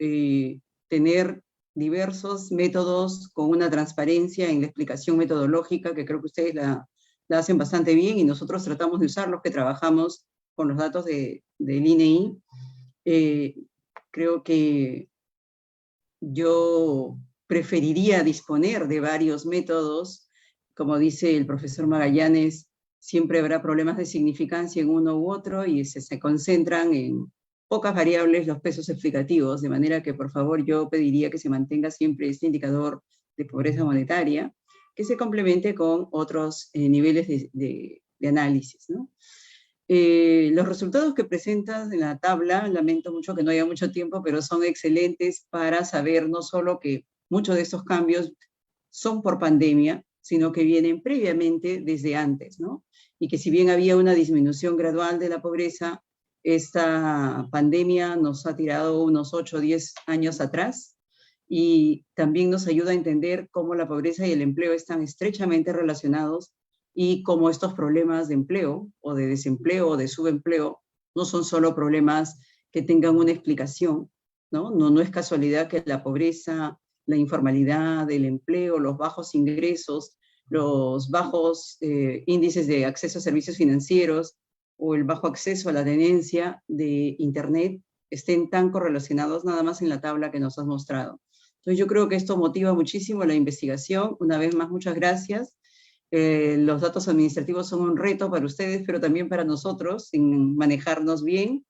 tener diversos métodos con una transparencia en la explicación metodológica, que creo que ustedes la hacen bastante bien, y nosotros tratamos de usar los que trabajamos con los datos del INEI. Creo que yo preferiría disponer de varios métodos. Como dice el profesor Magallanes, siempre habrá problemas de significancia en uno u otro, y se concentran en pocas variables los pesos explicativos, de manera que por favor yo pediría que se mantenga siempre este indicador de pobreza monetaria, que se complemente con otros niveles de análisis, ¿no? Los resultados que presentas en la tabla, lamento mucho que no haya mucho tiempo, pero son excelentes para saber no solo que muchos de estos cambios son por pandemia, sino que vienen previamente desde antes, ¿no? Y que si bien había una disminución gradual de la pobreza, esta pandemia nos ha tirado unos 8 o 10 años atrás, y también nos ayuda a entender cómo la pobreza y el empleo están estrechamente relacionados, y cómo estos problemas de empleo, o de desempleo, o de subempleo, no son solo problemas que tengan una explicación, ¿no? No es casualidad que la pobreza, la informalidad, el empleo, los bajos ingresos, los bajos índices de acceso a servicios financieros, o el bajo acceso a la tenencia de Internet estén tan correlacionados nada más en la tabla que nos has mostrado. Entonces yo creo que esto motiva muchísimo la investigación. Una vez más, muchas gracias. Los datos administrativos son un reto para ustedes, pero también para nosotros en manejarnos bien.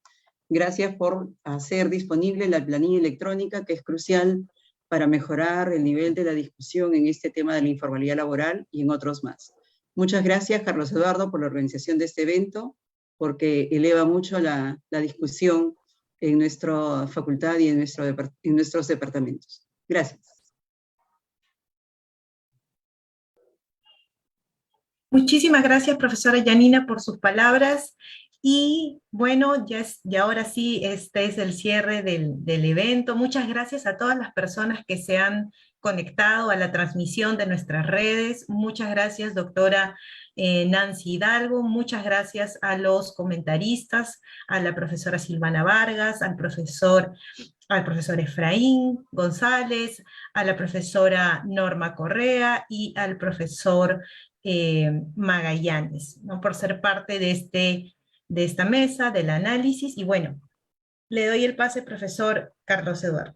Gracias por hacer disponible la planilla electrónica, que es crucial para mejorar el nivel de la discusión en este tema de la informalidad laboral y en otros más. Muchas gracias, Carlos Eduardo, por la organización de este evento, porque eleva mucho la discusión en nuestra facultad y en nuestros departamentos. Gracias. Muchísimas gracias, profesora Yanina, por sus palabras. Y bueno, ya ahora sí, este es el cierre del evento. Muchas gracias a todas las personas que se han conectado a la transmisión de nuestras redes. Muchas gracias, doctora Nancy Hidalgo. Muchas gracias a los comentaristas, a la profesora Silvana Vargas, al profesor Efraín González, a la profesora Norma Correa y al profesor Magallanes, ¿no? Por ser parte de esta mesa, del análisis. Y bueno, le doy el pase, profesor Carlos Eduardo.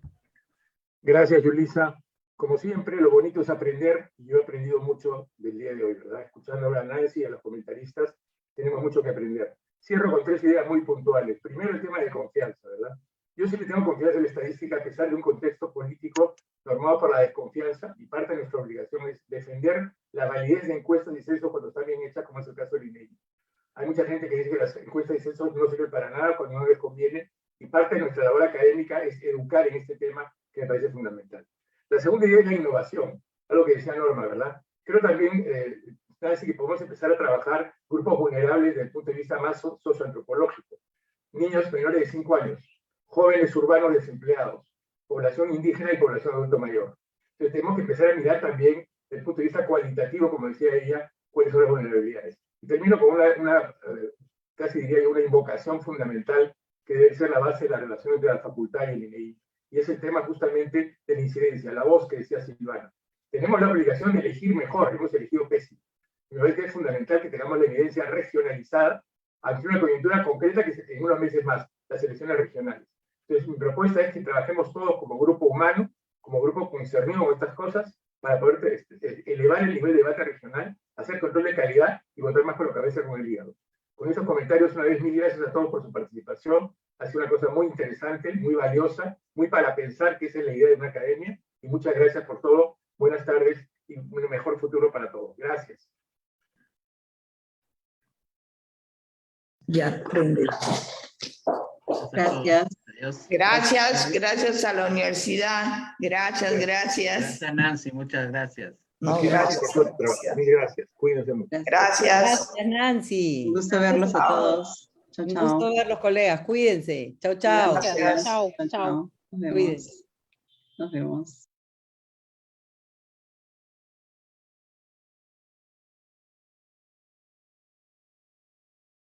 Gracias, Yulisa. Como siempre, lo bonito es aprender, y yo he aprendido mucho del día de hoy, ¿verdad? Escuchando a Nancy y a los comentaristas, tenemos mucho que aprender. Cierro con 3 ideas muy puntuales. Primero, el tema de confianza, ¿verdad? Yo sí le tengo confianza en la estadística, a pesar de un contexto político normado por la desconfianza, y parte de nuestra obligación es defender la validez de encuestas y censos cuando están bien hechas, como es el caso del INEGI. Hay mucha gente que dice que las encuestas y censos no sirven para nada cuando no les conviene, y parte de nuestra labor académica es educar en este tema, que me parece fundamental. La segunda idea es la innovación, algo que decía Norma, ¿verdad? Creo también, Nancy, que podemos empezar a trabajar grupos vulnerables desde el punto de vista más socioantropológico. Niños menores de 5 años, jóvenes urbanos desempleados, población indígena y población adulto mayor. Entonces tenemos que empezar a mirar también desde el punto de vista cualitativo, como decía ella, cuáles son las vulnerabilidades. Y termino con casi diría yo, una invocación fundamental que debe ser la base de la relación entre la facultad y el INEI. Y es el tema justamente de la incidencia, la voz que decía Silvana. Tenemos la obligación de elegir mejor, hemos elegido pésimo. Me parece que es fundamental que tengamos la evidencia regionalizada ante una coyuntura concreta que en unos meses más, las elecciones regionales. Entonces, mi propuesta es que trabajemos todos como grupo humano, como grupo concernido con estas cosas, para poder elevar el nivel de debate regional, hacer control de calidad y votar más con la cabeza con el hígado. Con esos comentarios, una vez, mil gracias a todos por su participación. Ha sido una cosa muy interesante, muy valiosa, muy para pensar que esa es la idea de una academia. Y muchas gracias por todo. Buenas tardes y un mejor futuro para todos. Gracias. Ya, prende. Gracias. Adiós. Gracias a la universidad. Gracias. Gracias, Nancy. Muchas gracias. No, gracias. Mil gracias. Cuídense mucho. Gracias. Gracias, Nancy. Un gusto verlos a todos. Chao, Un chao. gusto verlos, colegas. Cuídense. Chao, chao. Gracias. Chao, Chao, chao. chao. Nos vemos. Cuídense. Nos vemos.